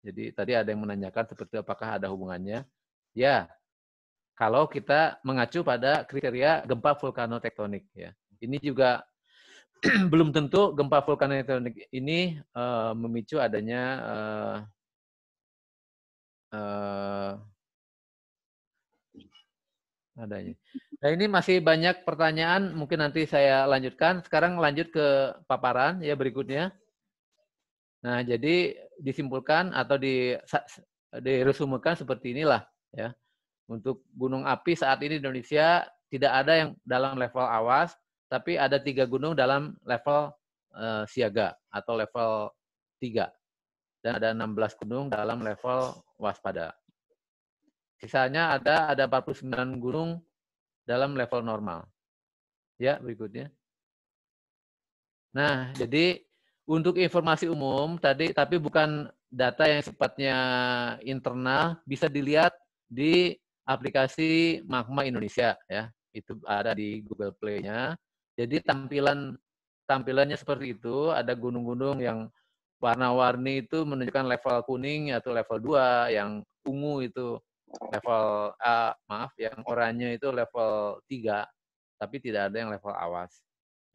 Jadi tadi ada yang menanyakan seperti apakah ada hubungannya. Ya, kalau kita mengacu pada kriteria gempa vulkanotektonik ya. Ini juga belum tentu gempa vulkanotektonik ini memicu adanya adanya. Nah, ini masih banyak pertanyaan, mungkin nanti saya lanjutkan. Sekarang lanjut ke paparan ya berikutnya. Nah, jadi disimpulkan atau diresumkan seperti inilah ya. Untuk gunung api saat ini di Indonesia tidak ada yang dalam level awas, tapi ada 3 gunung dalam level siaga atau level 3. Dan ada 16 gunung dalam level waspada. Sisanya ada 49 gunung dalam level normal. Ya, berikutnya. Nah, jadi untuk informasi umum tadi, tapi bukan data yang sifatnya internal, bisa dilihat di aplikasi Magma Indonesia ya. Itu ada di Google Play-nya. Jadi tampilannya seperti itu, ada gunung-gunung yang warna-warni itu menunjukkan level kuning atau level 2, yang ungu itu level yang oranye itu level 3, tapi tidak ada yang level awas.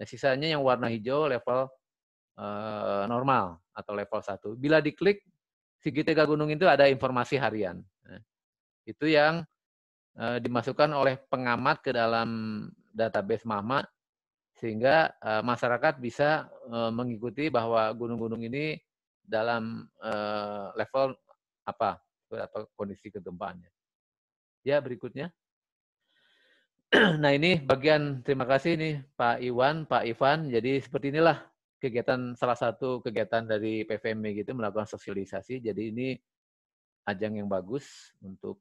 Ya, sisanya yang warna hijau level normal atau level 1. Bila diklik segitiga gunung itu ada informasi harian. Nah, itu yang dimasukkan oleh pengamat ke dalam database Magma sehingga masyarakat bisa mengikuti bahwa gunung-gunung ini dalam level apa kondisi kegempaannya. Ya, berikutnya. Nah, ini bagian terima kasih nih Pak Iwan, Pak Ivan. Jadi seperti inilah kegiatan, salah satu kegiatan dari PVMB gitu, melakukan sosialisasi. Jadi ini ajang yang bagus untuk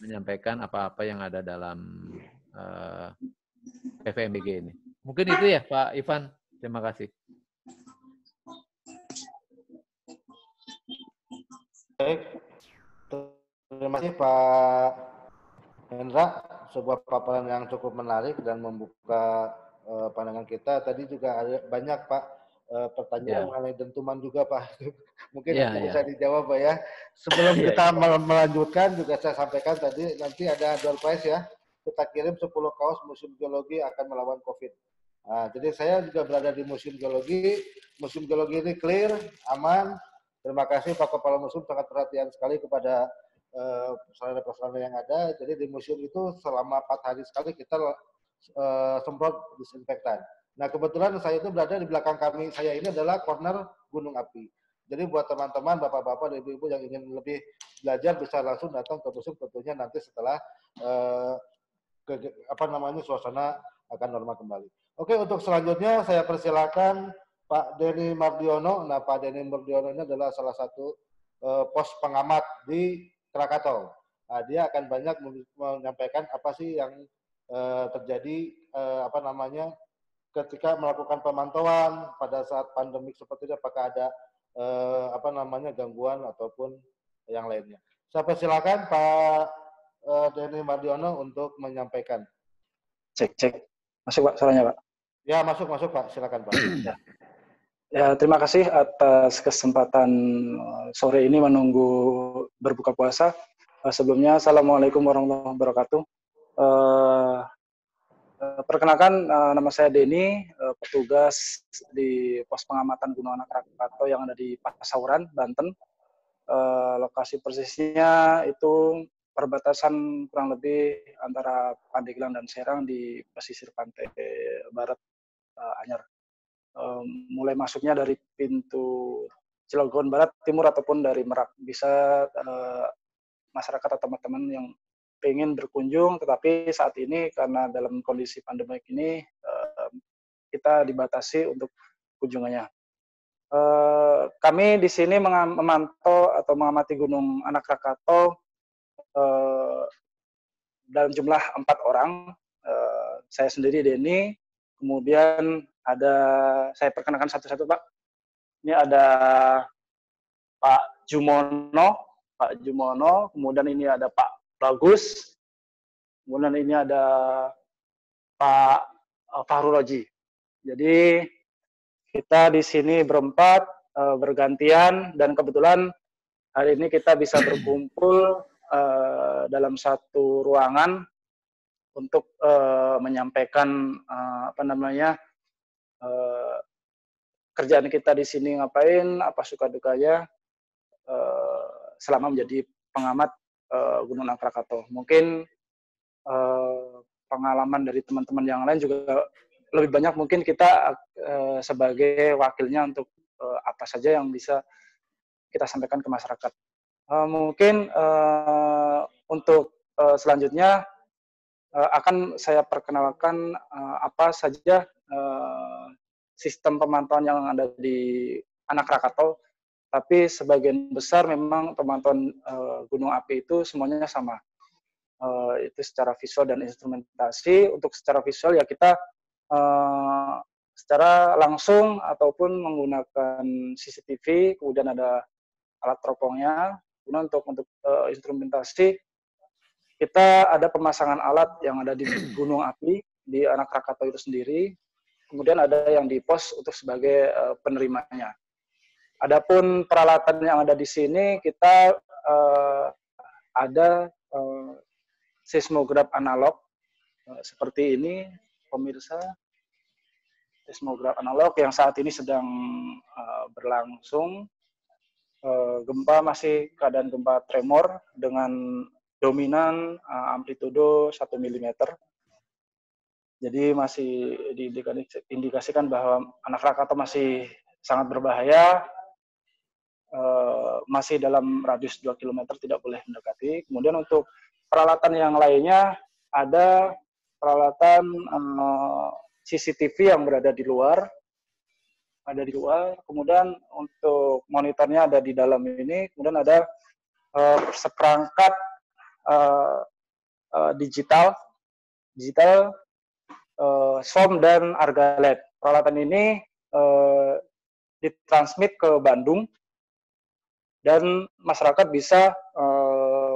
menyampaikan apa-apa yang ada dalam PVMBG ini. Mungkin itu ya Pak Ivan. Terima kasih. Baik. Terima kasih Pak Hendra, sebuah paparan yang cukup menarik dan membuka pandangan kita. Tadi juga ada banyak Pak pertanyaan mengenai dentuman juga Pak. Mungkin nanti bisa dijawab Pak ya. Sebelum kita melanjutkan juga saya sampaikan tadi nanti ada door prize ya. Kita kirim 10 kaos Museum Geologi akan melawan COVID. Nah, jadi saya juga berada di Museum Geologi. Museum Geologi ini clear, aman. Terima kasih Pak Kepala Museum, sangat perhatian sekali kepada personel-personel yang ada. Jadi di museum itu selama 4 hari sekali kita semprot disinfektan. Nah, kebetulan saya itu berada di belakang saya ini adalah corner gunung api. Jadi buat teman-teman, bapak-bapak dan ibu-ibu yang ingin lebih belajar bisa langsung datang ke museum tentunya nanti setelah suasana akan normal kembali. Oke, untuk selanjutnya saya persilakan Pak Denny Mardiono. Nah, Pak Denny Mardiono ini adalah salah satu pos pengamat di Krakatau. Nah, dia akan banyak menyampaikan apa sih yang terjadi ketika melakukan pemantauan pada saat pandemik seperti ini, apakah ada gangguan ataupun yang lainnya. Saya persilakan Pak Denny Mardiono untuk menyampaikan. Cek. Masuk Pak suaranya Pak? Ya, masuk Pak. Silakan Pak. Ya, terima kasih atas kesempatan sore ini menunggu berbuka puasa. Sebelumnya, Assalamualaikum warahmatullahi wabarakatuh. Perkenalkan, nama saya Denny, petugas di pos pengamatan Gunung Anak Krakatau yang ada di Pasauran, Banten. Lokasi persisnya itu perbatasan kurang lebih antara Pandeglang dan Serang di pesisir pantai barat Anyar. Mulai masuknya dari pintu Cilegon Barat, Timur, ataupun dari Merak. Bisa masyarakat atau teman-teman yang ingin berkunjung, tetapi saat ini karena dalam kondisi pandemi ini kita dibatasi untuk kunjungannya. Kami di sini memantau atau mengamati Gunung Anak Rakatau dalam jumlah 4 orang. Saya sendiri Denny, kemudian ada, saya perkenalkan satu-satu Pak. Ini ada Pak Jumono, kemudian ini ada Pak Bagus, kemudian ini ada Pak Fahru Roji. Jadi kita di sini berempat bergantian, dan kebetulan hari ini kita bisa berkumpul dalam satu ruangan untuk menyampaikan kerjaan kita di sini ngapain, apa suka dukanya selama menjadi pengamat Gunung Anak Rakatau. Mungkin pengalaman dari teman-teman yang lain juga lebih banyak, mungkin kita sebagai wakilnya untuk apa saja yang bisa kita sampaikan ke masyarakat. Mungkin untuk selanjutnya akan saya perkenalkan apa saja sistem pemantauan yang ada di Anak Rakatau, tapi sebagian besar memang pemantauan gunung api itu semuanya sama. Itu secara visual dan instrumentasi. Untuk secara visual ya kita secara langsung ataupun menggunakan CCTV, kemudian ada alat teropongnya. Kemudian untuk instrumentasi kita ada pemasangan alat yang ada di gunung api di Anak Rakatau itu sendiri. Kemudian ada yang di pos untuk sebagai penerimanya. Adapun peralatan yang ada di sini, kita ada seismograf analog seperti ini, pemirsa. Seismograf analog yang saat ini sedang berlangsung. Gempa masih keadaan gempa tremor dengan dominan amplitudo 1 mm. Jadi masih diindikasikan bahwa Anak Rakatau masih sangat berbahaya, masih dalam radius 2 km, tidak boleh mendekati. Kemudian untuk peralatan yang lainnya, ada peralatan CCTV yang berada di luar, kemudian untuk monitornya ada di dalam ini, kemudian ada seperangkat digital, SOM dan Argalet. Peralatan ini ditransmit ke Bandung dan masyarakat bisa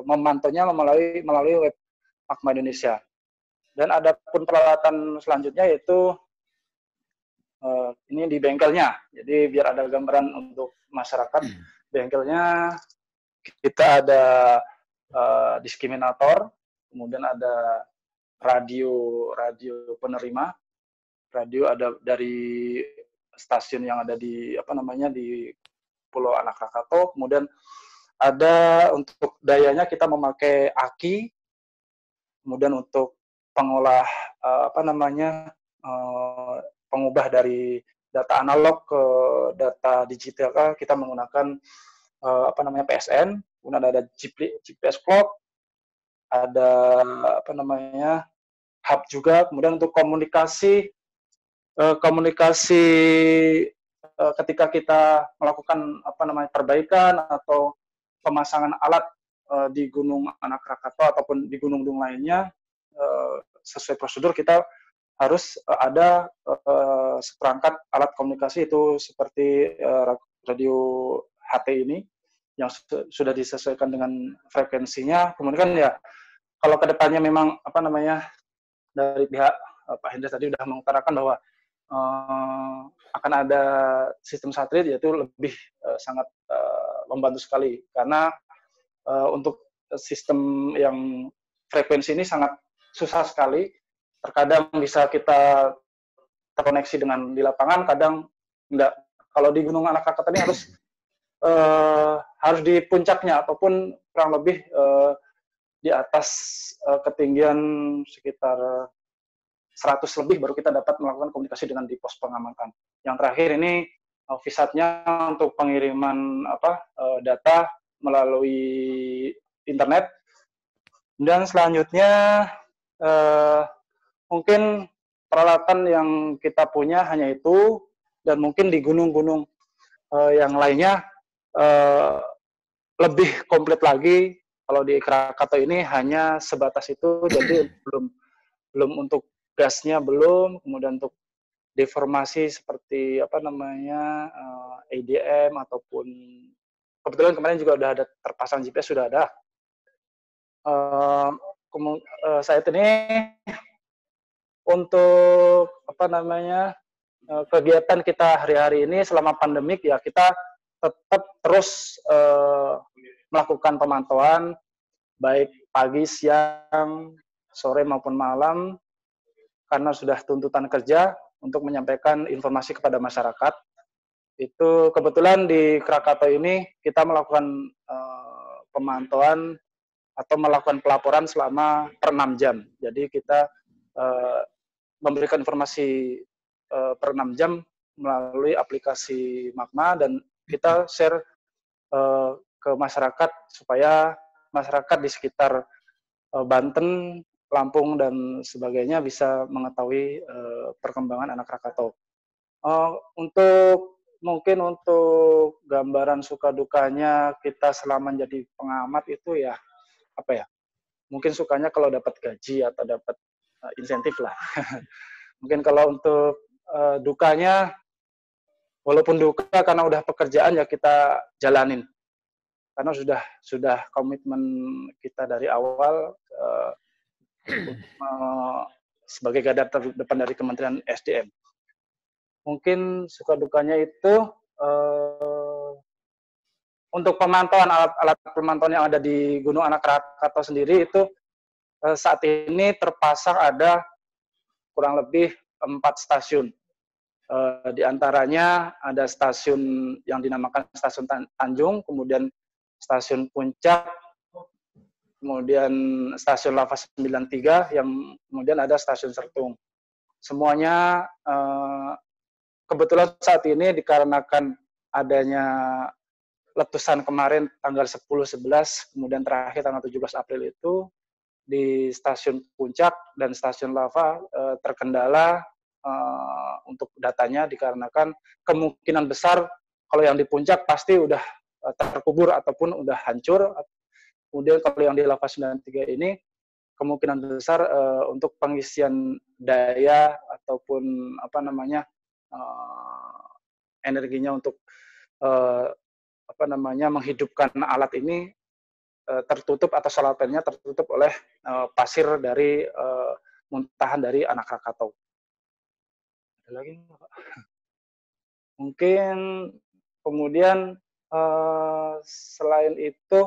memantaunya melalui web Magma Indonesia. Dan ada pun peralatan selanjutnya yaitu ini di bengkelnya. Jadi biar ada gambaran untuk masyarakat, bengkelnya kita ada diskriminator, kemudian ada radio penerima, radio ada dari stasiun yang ada di di Pulau Anak Rakatau. Kemudian ada untuk dayanya kita memakai aki, kemudian untuk pengolah pengubah dari data analog ke data digital kita menggunakan PSN. Kemudian ada GPS clock, ada hub juga. Kemudian untuk komunikasi ketika kita melakukan perbaikan atau pemasangan alat di Gunung Anak Rakatau ataupun di gunung-gunung lainnya, sesuai prosedur kita harus ada seperangkat alat komunikasi, itu seperti radio HT ini yang sudah disesuaikan dengan frekuensinya. Kemudian ya kalau kedepannya memang dari pihak Pak Hendra tadi sudah mengutarakan bahwa akan ada sistem satelit, yaitu lebih sangat membantu sekali, karena untuk sistem yang frekuensi ini sangat susah sekali. Terkadang bisa kita terkoneksi dengan di lapangan, kadang enggak. Kalau di Gunung Anak Rakatau ini harus di puncaknya ataupun kurang lebih di atas ketinggian sekitar 100 lebih baru kita dapat melakukan komunikasi dengan di pos pengamatan. Yang terakhir ini VSAT-nya untuk pengiriman data melalui internet. Dan selanjutnya mungkin peralatan yang kita punya hanya itu, dan mungkin di gunung-gunung yang lainnya lebih komplit lagi. Kalau di Krakatau ini hanya sebatas itu, jadi belum untuk gasnya belum, kemudian untuk deformasi seperti apa namanya ADM ataupun kebetulan kemarin juga udah ada terpasang GPS sudah ada. Saat ini untuk apa namanya kegiatan kita hari-hari ini selama pandemik ya kita tetap terus melakukan pemantauan baik pagi, siang, sore maupun malam karena sudah tuntutan kerja untuk menyampaikan informasi kepada masyarakat. Itu kebetulan di Krakatau ini kita melakukan pemantauan atau melakukan pelaporan selama per 6 jam. Jadi kita memberikan informasi per 6 jam melalui aplikasi Magma dan kita share ke masyarakat supaya masyarakat di sekitar Banten, Lampung dan sebagainya bisa mengetahui perkembangan anak Krakatau. Mungkin untuk gambaran suka dukanya kita selama menjadi pengamat itu ya apa ya? Mungkin sukanya kalau dapat gaji atau dapat insentif lah. Mungkin kalau untuk dukanya, walaupun duka karena udah pekerjaan ya kita jalanin. Karena sudah komitmen kita dari awal sebagai garda terdepan dari Kementerian SDM. Mungkin suka dukanya itu untuk pemantauan alat pemantauan yang ada di Gunung Anak Krakatau sendiri itu saat ini terpasang ada kurang lebih 4 stasiun. Di antaranya ada stasiun yang dinamakan Stasiun Tanjung, kemudian Stasiun Puncak, kemudian Stasiun Lava 93, yang kemudian ada Stasiun Sertung. Semuanya kebetulan saat ini dikarenakan adanya letusan kemarin tanggal 10-11, kemudian terakhir tanggal 17 April itu, di Stasiun Puncak dan Stasiun Lava terkendala untuk datanya dikarenakan kemungkinan besar kalau yang di Puncak pasti udah terkubur ataupun udah hancur. Kemudian kalau yang di Lava 93 ini kemungkinan besar untuk pengisian daya ataupun apa namanya energinya untuk apa namanya menghidupkan alat ini tertutup atau solar panel-nya tertutup oleh pasir dari muntahan dari anak Krakatau. Ada lagi nggak, Pak? Mungkin kemudian selain itu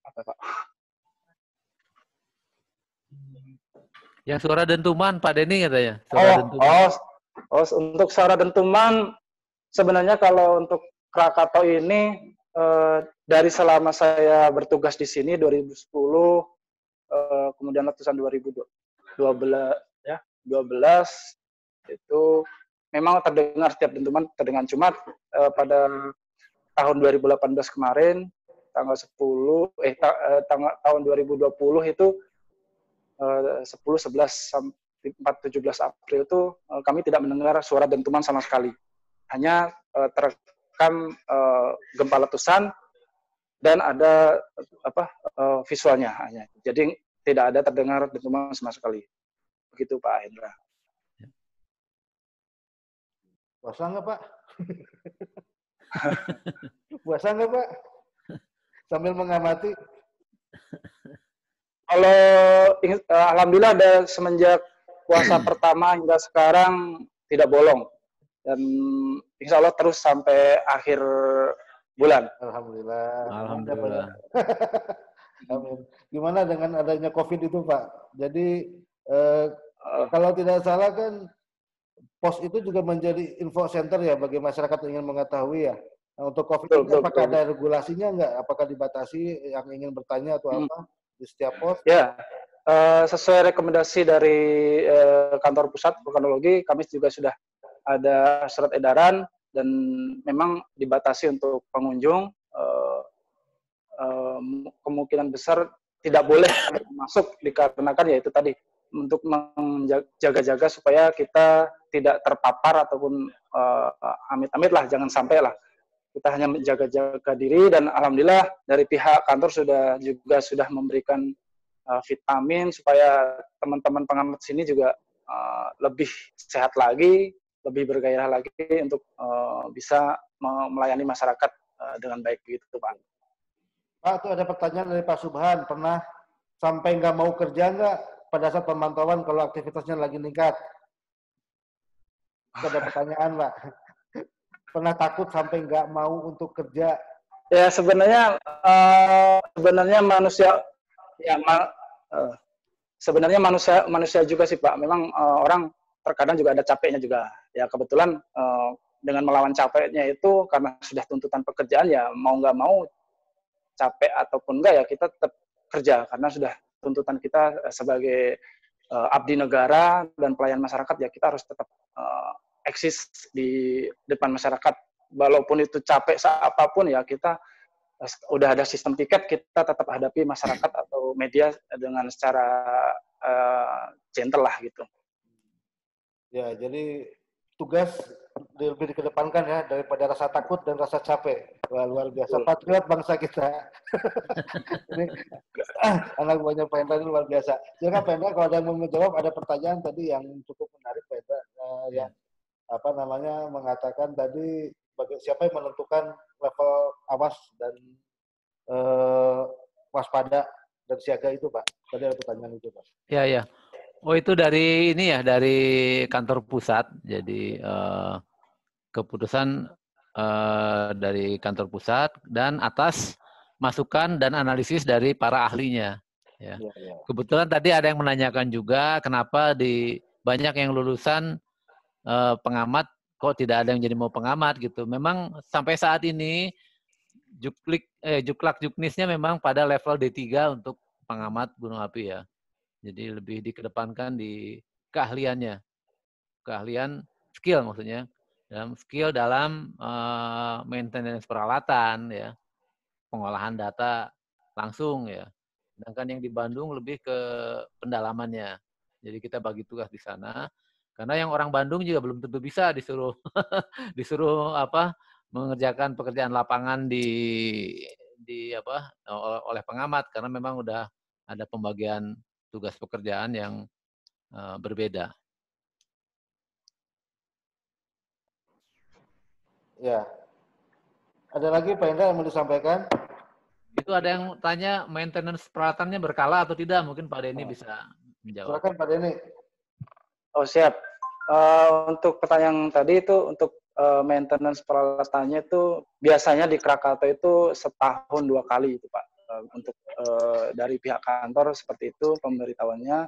apa, Pak? Yang suara dentuman Pak Denny katanya. Suara dentuman. Untuk suara dentuman sebenarnya kalau untuk Krakatau ini dari selama saya bertugas di sini 2010 kemudian letusan 2012 ya 12 itu memang terdengar setiap dentuman terdengar, cuma pada tahun 2018 kemarin tanggal 10 tahun 2020 itu 10, 11 sampai 17 April itu kami tidak mendengar suara dentuman sama sekali. Hanya terekam gempa letusan dan ada visualnya hanya. Jadi tidak ada terdengar dentuman sama sekali. Begitu Pak Hendra. Puasa nggak Pak? Puasa nggak Pak? Sambil mengamati. Kalau alhamdulillah ada semenjak puasa pertama hingga sekarang tidak bolong dan insya Allah terus sampai akhir bulan. Alhamdulillah. Alhamdulillah. Amin. Gimana dengan adanya COVID itu Pak? Jadi kalau tidak salah kan pos itu juga menjadi info center ya bagi masyarakat yang ingin mengetahui ya. Nah, untuk COVID ini apakah ada regulasinya nggak? Apakah dibatasi yang ingin bertanya atau apa di setiap pos? Ya, sesuai rekomendasi dari kantor pusat vulkanologi, kami juga sudah ada surat edaran dan memang dibatasi untuk pengunjung. Kemungkinan besar tidak boleh masuk dikarenakan ya itu tadi untuk menjaga-jaga supaya kita tidak terpapar ataupun amit-amit lah, jangan sampai lah. Kita hanya menjaga-jaga diri, dan alhamdulillah dari pihak kantor sudah memberikan vitamin supaya teman-teman pengamat sini juga lebih sehat lagi, lebih bergairah lagi untuk bisa melayani masyarakat dengan baik begitu, Pak. Pak, itu ada pertanyaan dari Pak Subhan, pernah sampai nggak mau kerja nggak pada saat pemantauan kalau aktivitasnya lagi meningkat? Itu ada pertanyaan, Pak. Pernah takut sampai nggak mau untuk kerja? Ya sebenarnya manusia ya sebenarnya manusia juga sih Pak. Memang orang terkadang juga ada capeknya juga. Ya kebetulan dengan melawan capeknya itu karena sudah tuntutan pekerjaan, ya mau nggak mau capek ataupun enggak ya kita tetap kerja karena sudah tuntutan kita sebagai abdi negara dan pelayan masyarakat, ya kita harus tetap eksis di depan masyarakat. Walaupun itu capek apapun, ya kita udah ada sistem tiket, kita tetap hadapi masyarakat atau media dengan secara gentle lah gitu. Ya, jadi tugas lebih dikedepankan ya daripada rasa takut dan rasa capek. Wah, luar biasa. Patriot bangsa kita. Ini anak buahnya Pak Hendra ini luar biasa. Silakan Pak Hendra, kalau ada yang mau menjawab, ada pertanyaan tadi yang cukup menarik Pak Hendra. Yang mengatakan tadi siapa yang menentukan level awas dan waspada dan siaga itu, Pak? Tadi ada pertanyaan itu, Pak. Ya, ya. Oh, itu dari ini ya, dari kantor pusat. Jadi keputusan dari kantor pusat dan atas masukan dan analisis dari para ahlinya. Ya. Kebetulan tadi ada yang menanyakan juga kenapa banyak yang lulusan pengamat kok tidak ada yang jadi mau pengamat gitu. Memang sampai saat ini juklak-juknisnya memang pada level D3 untuk pengamat gunung api ya. Jadi lebih dikedepankan di keahliannya. Keahlian skill maksudnya. Skill dalam maintenance peralatan ya. Pengolahan data langsung ya. Sedangkan yang di Bandung lebih ke pendalamannya. Jadi kita bagi tugas di sana. Karena yang orang Bandung juga belum tentu bisa disuruh mengerjakan pekerjaan lapangan oleh pengamat, karena memang udah ada pembagian tugas pekerjaan yang berbeda. Ya. Ada lagi Pak Hendra yang mau disampaikan? Itu ada yang tanya maintenance peralatannya berkala atau tidak, mungkin Pak Denny bisa menjawab. Silakan Pak Denny. Oh siap. Untuk pertanyaan tadi itu untuk maintenance peralatannya itu biasanya di Krakatau itu setahun 2 kali itu Pak. Untuk dari pihak kantor seperti itu pemberitahuannya.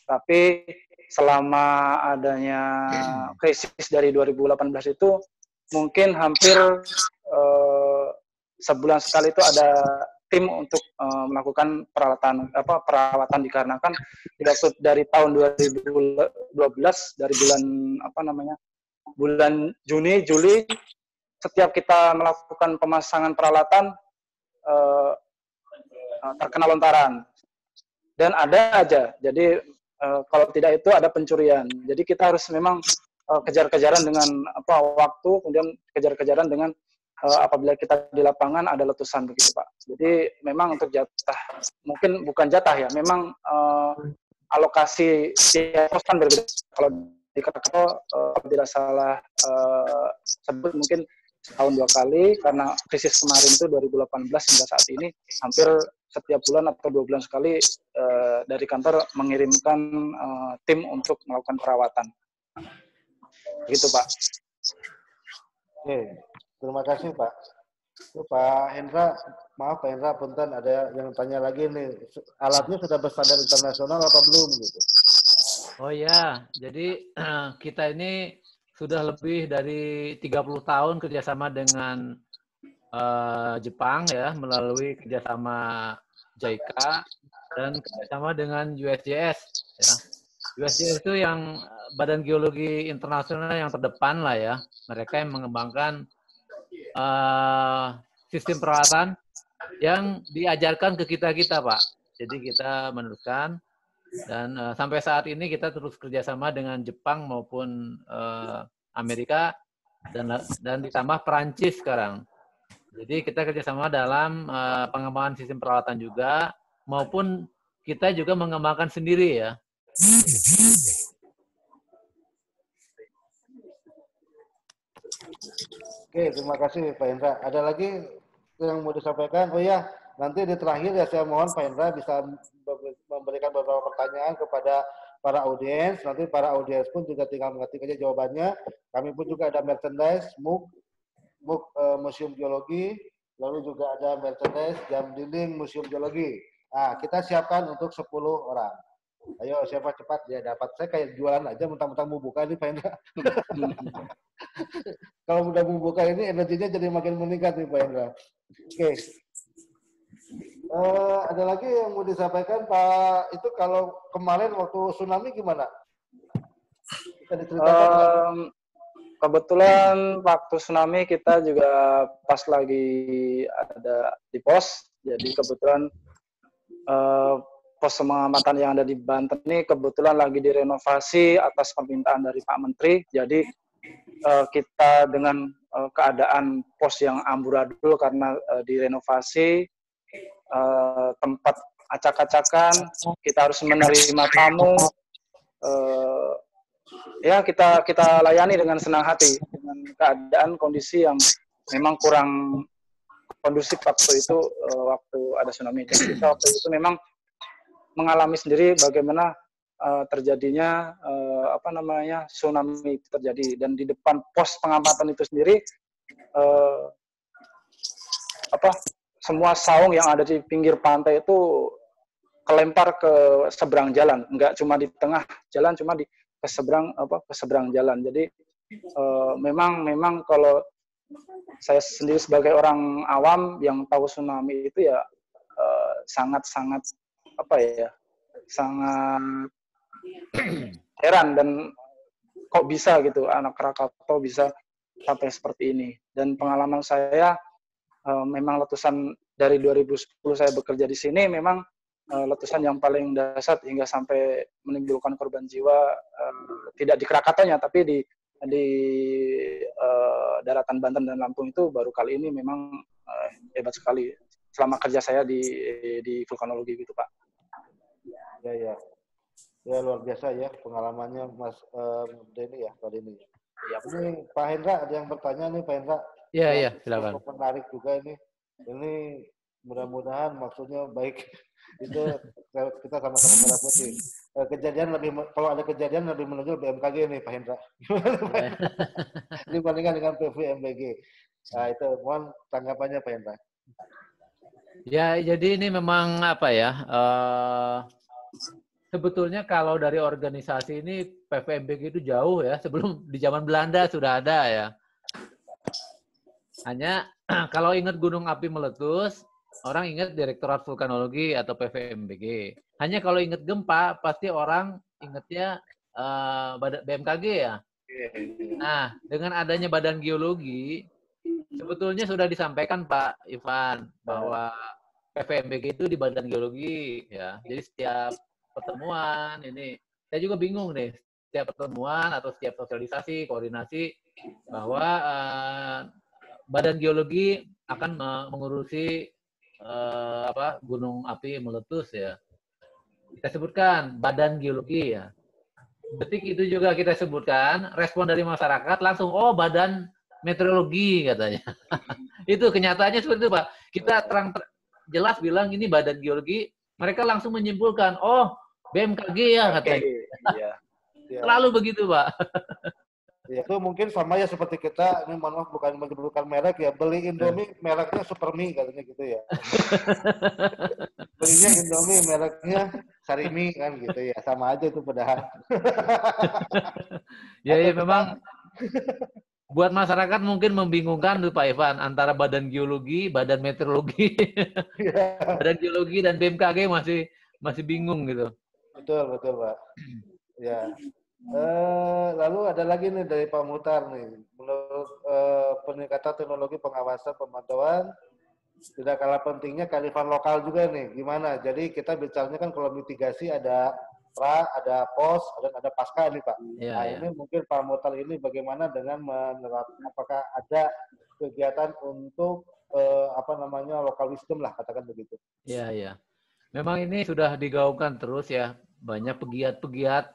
Tapi selama adanya krisis dari 2018 itu mungkin hampir sebulan sekali itu ada tim untuk melakukan perawatan dikarenakan dari tahun 2012 dari bulan Juni Juli setiap kita melakukan pemasangan peralatan terkena lontaran dan ada aja. Jadi kalau tidak itu ada pencurian. Jadi kita harus memang kejar-kejaran dengan waktu, kemudian kejar-kejaran dengan apabila kita di lapangan ada letusan begitu Pak. Jadi memang untuk jatah, mungkin bukan jatah ya, memang alokasi pos kan berbeda. Kalau di Krakatau tidak salah sebut mungkin setahun 2 kali, karena krisis kemarin itu 2018 hingga saat ini hampir setiap bulan atau 2 bulan sekali dari kantor mengirimkan tim untuk melakukan perawatan. Begitu Pak. Oke. Terima kasih Pak. Pak Hendra, maaf Pak Hendra, punten ada yang tanya lagi nih, alatnya sudah berstandar internasional apa belum gitu? Oh ya, jadi kita ini sudah lebih dari 30 tahun kerjasama dengan Jepang ya, melalui kerjasama JICA dan kerjasama dengan USGS. Ya. USGS itu yang Badan Geologi Internasional yang terdepan lah ya, mereka yang mengembangkan sistem peralatan yang diajarkan ke kita Pak. Jadi kita meneruskan Dan sampai saat ini kita terus kerjasama dengan Jepang maupun Amerika dan ditambah Perancis sekarang. Jadi kita kerjasama dalam pengembangan sistem peralatan juga, maupun kita juga mengembangkan sendiri ya. Oke, terima kasih Pak Indra. Ada lagi yang mau disampaikan? Oh ya, nanti di terakhir ya saya mohon Pak Indra bisa memberikan beberapa pertanyaan kepada para audiens. Nanti para audiens pun juga tinggal mengetik aja jawabannya. Kami pun juga ada merchandise, mug Museum Geologi, lalu juga ada merchandise jam dinding Museum Geologi. Nah, kita siapkan untuk 10 orang. Ayo, siapa cepat dia dapat. Saya kayak jualan aja, mentang-mentang mau buka ini Pak Indra. Kalau udah membuka ini energinya jadi makin meningkat nih Pak Indra. Oke. Ada lagi yang mau disampaikan Pak, itu kalau kemarin waktu tsunami gimana? Bisa diceritakan? Kebetulan waktu tsunami kita juga pas lagi ada di pos, jadi kebetulan pos pengamatan yang ada di Banten ini kebetulan lagi direnovasi atas permintaan dari Pak Menteri. Jadi kita dengan keadaan pos yang amburadul karena direnovasi, tempat acak-acakan, kita harus menerima tamu, ya kita layani dengan senang hati dengan keadaan kondisi yang memang kurang kondusif waktu itu, waktu ada tsunami. Dan kita waktu itu memang mengalami sendiri bagaimana terjadinya tsunami terjadi, dan di depan pos pengamatan itu sendiri semua saung yang ada di pinggir pantai itu kelempar ke seberang jalan, enggak cuma di tengah jalan, cuma ke seberang jalan. Jadi memang kalau saya sendiri sebagai orang awam yang tahu tsunami itu ya sangat heran, dan kok bisa gitu anak Krakatau bisa sampai seperti ini. Dan pengalaman saya memang letusan dari 2010 saya bekerja di sini memang letusan yang paling dahsyat hingga sampai menimbulkan korban jiwa, tidak di Krakataunya tapi di daratan Banten dan Lampung itu baru kali ini. Memang hebat sekali selama kerja saya di vulkanologi gitu Pak. Ya luar biasa ya pengalamannya Mas Denny ya kali ini. Ya. Ini Pak Hendra ada yang bertanya nih Pak Hendra. Iya silakan. Menarik juga ini. Ini mudah-mudahan maksudnya baik. Itu kita sama-sama merah putih. Kalau ada kejadian lebih menonjol BMKG nih Pak Hendra. Dibandingkan dengan PVMBG. Nah itu mohon tanggapannya Pak Hendra. Ya jadi ini memang sebetulnya kalau dari organisasi ini PVMBG itu jauh ya, sebelum di zaman Belanda sudah ada ya. Hanya kalau ingat gunung api meletus, orang ingat Direktorat Vulkanologi atau PVMBG. Hanya kalau ingat gempa, pasti orang ingatnya BMKG ya. Nah, dengan adanya Badan Geologi, sebetulnya sudah disampaikan Pak Ivan bahwa PVMBG itu di Badan Geologi ya. Jadi setiap pertemuan ini, saya juga bingung nih, setiap pertemuan atau setiap sosialisasi, koordinasi bahwa Badan Geologi akan mengurusi gunung api meletus ya. Kita sebutkan Badan Geologi ya. Detik itu juga kita sebutkan, respon dari masyarakat langsung, oh Badan Meteorologi katanya. Itu kenyataannya seperti itu Pak. Kita jelas bilang ini Badan Geologi, mereka langsung menyimpulkan, oh BMKG ya katanya. Iya. Selalu begitu Pak. Ya, itu mungkin sama ya seperti kita, ini mohon maaf bukan menyebutkan merek ya, beli Indomie mereknya Supermi katanya gitu ya. Belinya Indomie mereknya Sarimi kan gitu ya, sama aja itu padahal. Ya memang buat masyarakat mungkin membingungkan tuh Pak Ivan antara Badan Geologi, Badan Meteorologi, Badan Geologi dan BMKG masih bingung gitu. Betul Pak. Ya. Lalu ada lagi nih dari Pak Muhtar nih, menurut peningkatan teknologi pengawasan pemantauan tidak kalah pentingnya kearifan lokal juga nih, gimana? Jadi kita bicaranya kan kalau mitigasi ada pra, ada pos, dan ada pasca nih Pak. Iya, Nah iya. ini mungkin Pak Mutal ini bagaimana dengan menerapkan, apakah ada kegiatan untuk local wisdom lah, katakan begitu. Iya, iya. Memang ini sudah digaungkan terus ya. Banyak pegiat-pegiat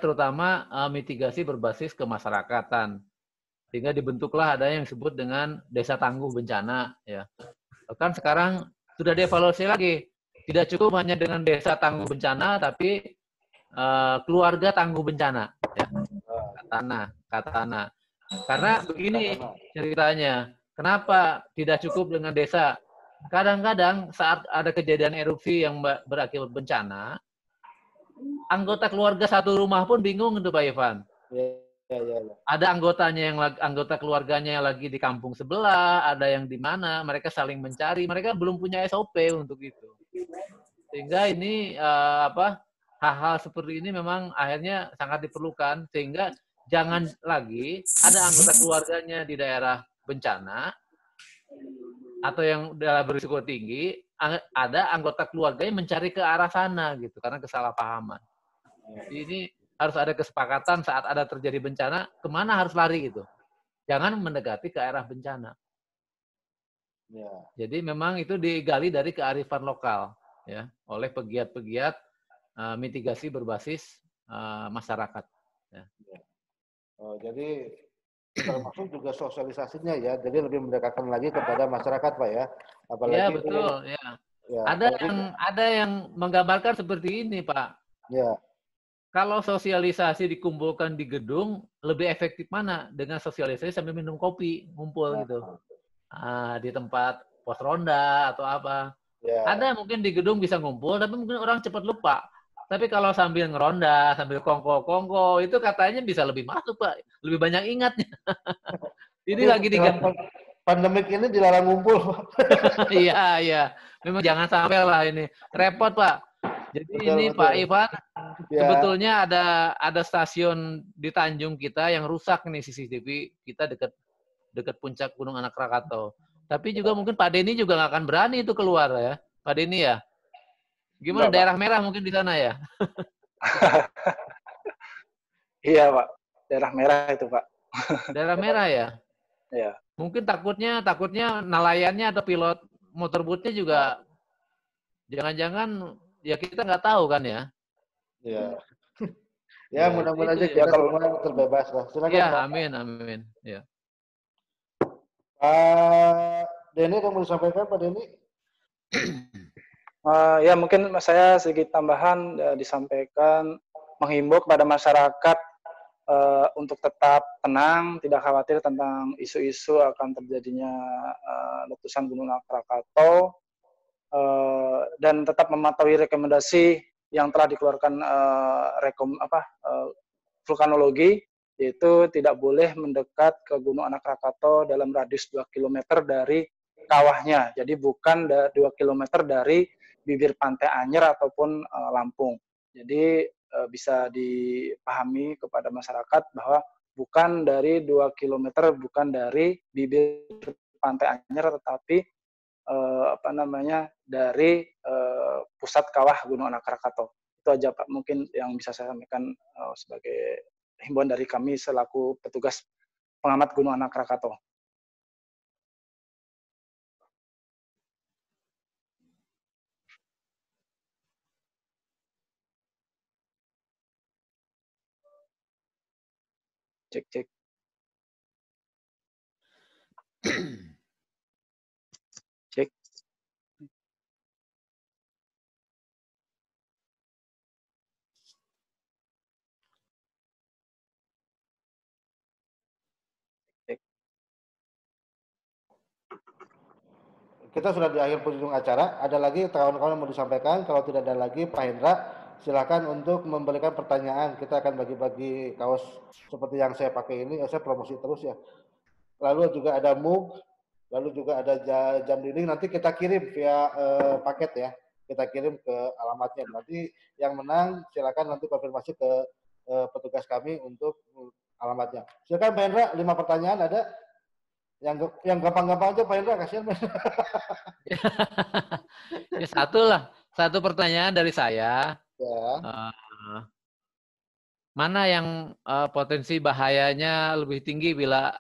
terutama mitigasi berbasis kemasyarakatan. Sehingga dibentuklah ada yang disebut dengan desa tangguh bencana ya. Bahkan sekarang sudah dievaluasi lagi. Tidak cukup hanya dengan desa tangguh bencana, tapi keluarga tangguh bencana ya. Katana. Karena begini ceritanya. Kenapa tidak cukup dengan desa? Kadang-kadang saat ada kejadian erupsi yang berakibat bencana, anggota keluarga satu rumah pun bingung itu Pak Ivan. Ya. Ada anggota keluarganya yang lagi di kampung sebelah, ada yang di mana, mereka saling mencari, mereka belum punya SOP untuk itu. Sehingga ini hal-hal seperti ini memang akhirnya sangat diperlukan, sehingga jangan lagi ada anggota keluarganya di daerah bencana atau yang dalam berisiko tinggi, ada anggota keluarganya mencari ke arah sana gitu karena kesalahpahaman. Ini harus ada kesepakatan saat ada terjadi bencana, kemana harus lari gitu. Jangan mendekati ke arah bencana. Ya. Jadi memang itu digali dari kearifan lokal ya oleh pegiat-pegiat mitigasi berbasis masyarakat. Ya. Jadi termasuk juga sosialisasinya ya, jadi lebih mendekatkan lagi kepada masyarakat Pak ya. Apalagi ya betul ya. Ada yang menggambarkan seperti ini Pak. Ya. Kalau sosialisasi dikumpulkan di gedung, lebih efektif mana? Dengan sosialisasi sambil minum kopi, ngumpul gitu. Di tempat pos ronda atau apa. Ya. Ada mungkin di gedung bisa ngumpul, tapi mungkin orang cepat lupa. Tapi kalau sambil ngeronda, sambil kongko-kongko, itu katanya bisa lebih masuk, Pak. Lebih banyak ingatnya. Ini lagi diganti. Pandemik ini dilarang ngumpul, Pak. Iya. Memang jangan sampai lah ini. Repot, Pak. Jadi betul. Pak Ivan, sebetulnya ada stasiun di Tanjung kita yang rusak nih CCTV kita dekat puncak Gunung Anak Krakatau. Tapi juga mungkin Pak Denny juga nggak akan berani itu keluar ya, Pak Denny ya. Gimana daerah merah mungkin di sana ya? Iya Pak, daerah merah itu Pak. Daerah merah ya. Iya. Mungkin takutnya nelayannya atau pilot motorbootnya juga jangan-jangan. Ya kita nggak tahu kan ya. Ya. Ya mudah-mudahan aja kita semua terbebas lah. Silakan. Ya amin. Ya. Pak Denny yang mau disampaikan Pak Denny? Ya mungkin saya sedikit tambahan disampaikan menghimbau kepada masyarakat untuk tetap tenang, tidak khawatir tentang isu-isu akan terjadinya letusan Gunung Anak Krakatau. Dan tetap mematuhi rekomendasi yang telah dikeluarkan vulkanologi, yaitu tidak boleh mendekat ke Gunung Anak Krakatau dalam radius 2 km dari kawahnya. Jadi bukan 2 km dari bibir pantai Anyer ataupun Lampung. Jadi bisa dipahami kepada masyarakat bahwa bukan dari 2 km, bukan dari bibir pantai Anyer, tetapi dari pusat kawah Gunung Anak Krakatau. Itu aja Pak, mungkin yang bisa saya sampaikan sebagai himbauan dari kami selaku petugas pengamat Gunung Anak Krakatau. Cek. Cek. Kita sudah di akhir penghujung acara. Ada lagi kawan-kawan yang mau disampaikan? Kalau tidak ada lagi, Pak Hendra, silakan untuk memberikan pertanyaan. Kita akan bagi-bagi kaos seperti yang saya pakai ini. Saya promosi terus ya. Lalu juga ada mug, lalu juga ada jam dinding. Nanti kita kirim via paket ya. Kita kirim ke alamatnya. Nanti yang menang silakan nanti konfirmasi ke petugas kami untuk alamatnya. Silakan Pak Hendra, 5 pertanyaan ada. Yang gampang-gampang aja Pak Hendra, kasihan. Ya satu lah. Satu pertanyaan dari saya. Ya. Mana yang potensi bahayanya lebih tinggi bila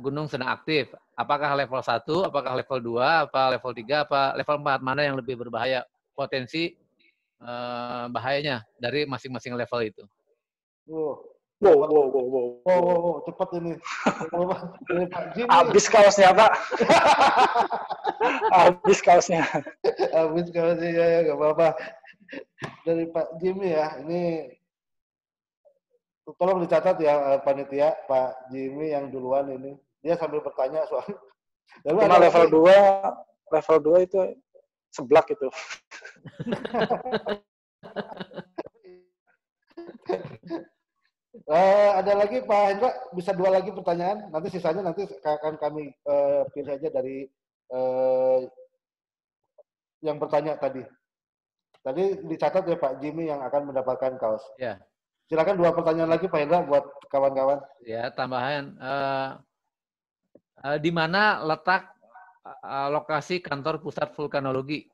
gunung sedang aktif? Apakah level 1, apakah level 2, apa level 3, apa level 4? Mana yang lebih berbahaya? Potensi bahayanya dari masing-masing level itu. Wow, cepat ini. Dari Pak Jimmy. Habis kaosnya, Pak. Habis kaosnya. Habis kaosnya, ya, nggak apa-apa. Dari Pak Jimmy ya, ini tolong dicatat ya panitia, Pak Jimmy yang duluan ini. Dia sambil bertanya soal. Cuma level 2 itu seblak itu. Ada lagi Pak Hendra, bisa 2 lagi pertanyaan. Nanti sisanya nanti akan kami pilih aja dari yang bertanya tadi. Tadi dicatat ya Pak Jimmy yang akan mendapatkan kaos. Ya. Silakan 2 pertanyaan lagi Pak Hendra buat kawan-kawan. Ya, tambahan. Di mana letak lokasi kantor pusat vulkanologi?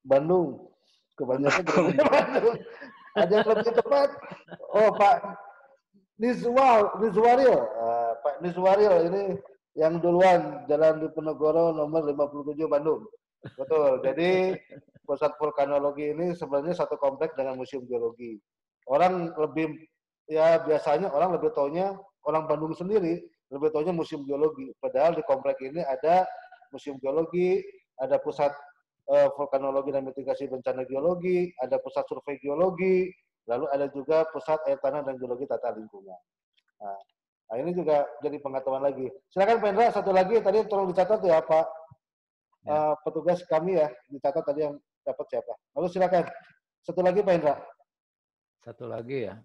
Bandung. Kebanyakan Bandung. Ada yang lebih tepat. Oh Pak Nizwaril. Pak Nizwaril ini yang duluan Jalan Diponegoro nomor 57 Bandung. Betul. Jadi pusat vulkanologi ini sebenarnya satu kompleks dengan museum geologi. Orang lebih biasanya orang lebih taunya orang Bandung sendiri lebih taunya museum geologi. Padahal di kompleks ini ada museum geologi, ada pusat vulkanologi dan mitigasi bencana geologi, ada pusat survei geologi, lalu ada juga pusat air tanah dan geologi tata lingkungan. Nah ini juga jadi pengetahuan lagi. Silakan Pak Hendra, satu lagi tadi tolong dicatat ya Pak petugas kami ya, dicatat tadi yang dapat siapa. Lalu silakan satu lagi Pak Hendra. Satu lagi ya.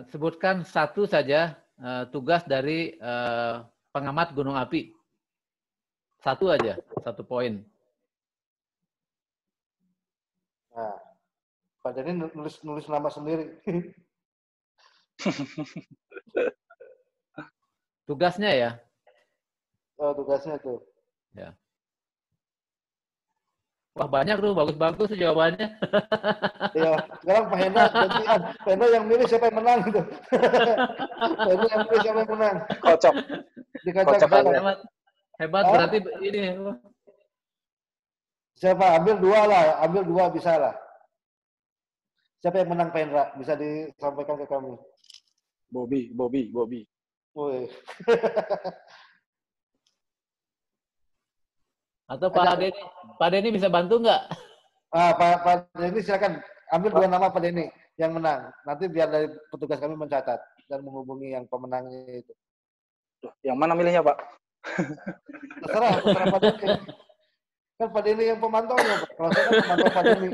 Sebutkan satu saja tugas dari pengamat gunung api. Satu aja, 1 poin. Nah, Pak Dani nulis nama sendiri. Tugasnya ya? Oh, tugasnya tuh. Ya. Wah banyak tuh, bagus-bagus jawabannya. Iya, sekarang Pak Hendra gantian. Pak Hendra yang milih siapa yang menang gitu. Pak Hendra yang milih siapa yang menang. Kocok. Dikocok Hebat berarti ini. Siapa? Ambil 2 lah, ambil 2 bisa lah. Siapa yang menang Pak Hendra? Bisa disampaikan ke kami. Bobby. Woi. Atau Pak Denny bisa bantu nggak? Pak Denny silakan ambil 2 nama Pak Denny yang menang. Nanti biar dari petugas kami mencatat dan menghubungi yang pemenangnya itu. Yang mana milihnya Pak? Terserah Pak Denny. Kan Pak Denny yang pemantaunya, Pak. Kalau saya kan pemantau Pak Denny.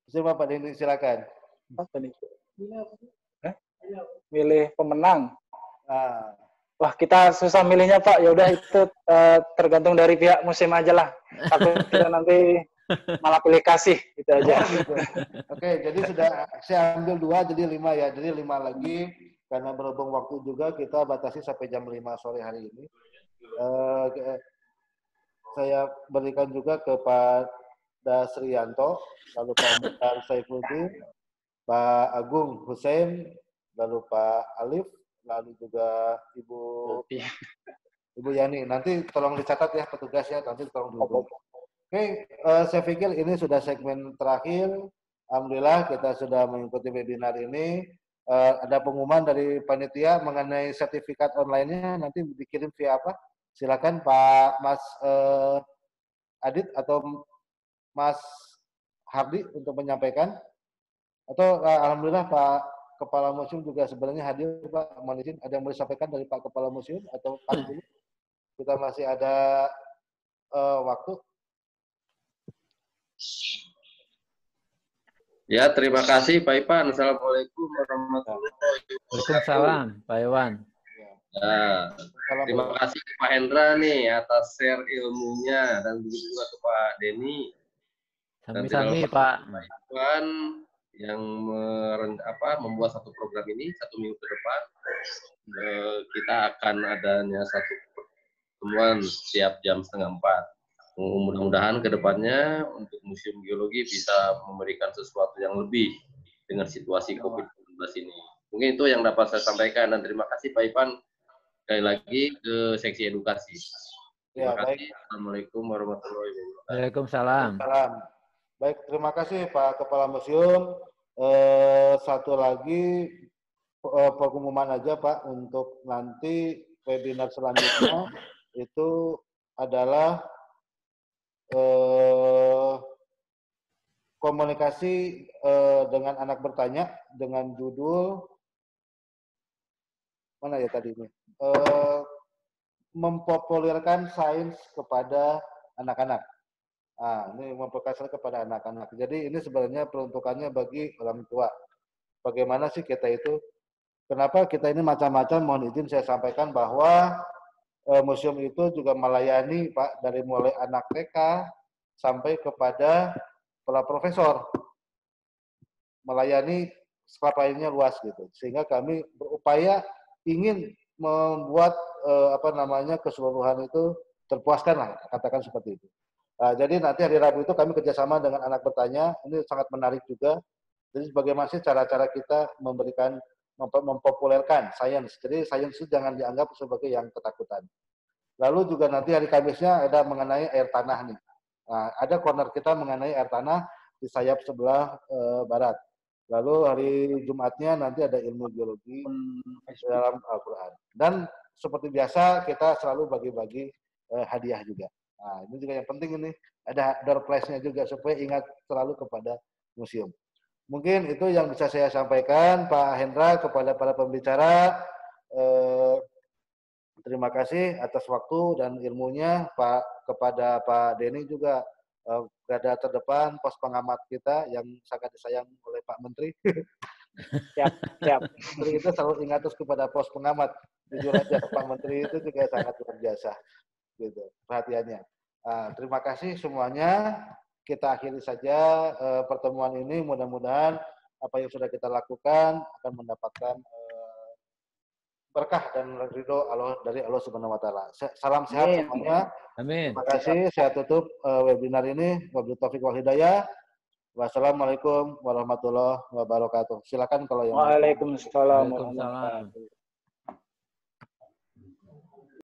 Coba Pak Denny silakan. Apa nih? Milih pemenang. Wah, kita susah milihnya Pak. Ya udah itu tergantung dari pihak museum aja lah. Takut kita nanti malah pilih kasih gitu aja. Gitu. Oke, jadi sudah saya ambil 2 jadi 5 ya. Jadi 5 lagi karena berhubung waktu juga kita batasi sampai jam 5 sore hari ini. Saya berikan juga ke Pak Dasrianto, lalu Pak Mukhtar Saifuddin, Pak Agung Hussein, lalu Pak Alif, lalu juga Ibu Yani. Nanti tolong dicatat ya petugasnya, nanti tolong dihubungi. Oke, saya pikir ini sudah segmen terakhir. Alhamdulillah kita sudah mengikuti webinar ini. Ada pengumuman dari panitia mengenai sertifikat online-nya, nanti dikirim via apa? Silakan Pak Mas Adit atau Mas Hardi untuk menyampaikan. Atau alhamdulillah Pak Kepala Museum juga sebenarnya hadir Pak. Mohon izin, ada yang boleh disampaikan dari Pak Kepala Museum atau Pak dulu? Kita masih ada waktu. Ya, terima kasih Pak Ipan. Assalamualaikum warahmatullahi wabarakatuh. Waalaikumsalam, Pak Iwan. Ya, terima kasih Pak Hendra nih atas share ilmunya dan begitu juga ke Pak Denny. Dan Sami-sami, terima Pak. kasih Pak Ivan yang membuat satu program ini 1 minggu ke depan. Kita akan adanya satu pertemuan setiap jam 3:30. Mudah-mudahan ke depannya untuk Museum Geologi bisa memberikan sesuatu yang lebih dengan situasi COVID-19 ini. Mungkin itu yang dapat saya sampaikan, dan terima kasih Pak Ivan sekali lagi ke seksi edukasi. Terima kasih. Assalamualaikum warahmatullahi wabarakatuh. Waalaikumsalam. Baik, terima kasih Pak Kepala Museum. Satu lagi pengumuman aja Pak untuk nanti webinar selanjutnya itu adalah komunikasi dengan anak bertanya dengan judul mana ya tadi ini, mempopulerkan sains kepada anak-anak. Nah, ini memperkasar kepada anak-anak. Jadi ini sebenarnya peruntukannya bagi orang tua. Bagaimana sih kita itu? Kenapa kita ini macam-macam? Mohon izin saya sampaikan bahwa museum itu juga melayani Pak dari mulai anak TK sampai kepada para profesor. Melayani skala lainnya luas gitu. Sehingga kami berupaya ingin membuat keseluruhan itu terpuaskan lah, katakan seperti itu. Jadi nanti hari Rabu itu kami kerjasama dengan anak bertanya, ini sangat menarik juga. Jadi bagaimana sih cara-cara kita memberikan, mempopulerkan sains. Jadi sains itu jangan dianggap sebagai yang ketakutan. Lalu juga nanti hari Kamisnya ada mengenai air tanah nih. Nah, ada corner kita mengenai air tanah di sayap sebelah barat. Lalu hari Jumatnya nanti ada ilmu geologi dalam Al-Quran. Dan seperti biasa kita selalu bagi-bagi hadiah juga. Nah, ini juga yang penting ini, ada door prize-nya juga supaya ingat selalu kepada museum. Mungkin itu yang bisa saya sampaikan Pak Hendra kepada para pembicara. Terima kasih atas waktu dan ilmunya Pak, kepada Pak Denny juga berada terdepan pos pengamat kita yang sangat disayang oleh Pak Menteri. Siap. Menteri itu selalu ingat terus kepada pos pengamat. Jujur aja Pak Menteri itu juga sangat luar biasa. Gitu, perhatiannya. Terima kasih semuanya. Kita akhiri saja pertemuan ini. Mudah-mudahan apa yang sudah kita lakukan akan mendapatkan berkah dan ridho Allah dari Allah Subhanahu Wa Taala. Salam sehat semuanya. Amin. Terima kasih. Saya tutup webinar ini. Wabillahi taufiq wal hidayah. Wassalamualaikum warahmatullahi wabarakatuh. Silakan kalau yang Waalaikumsalam Waalaikumsalam.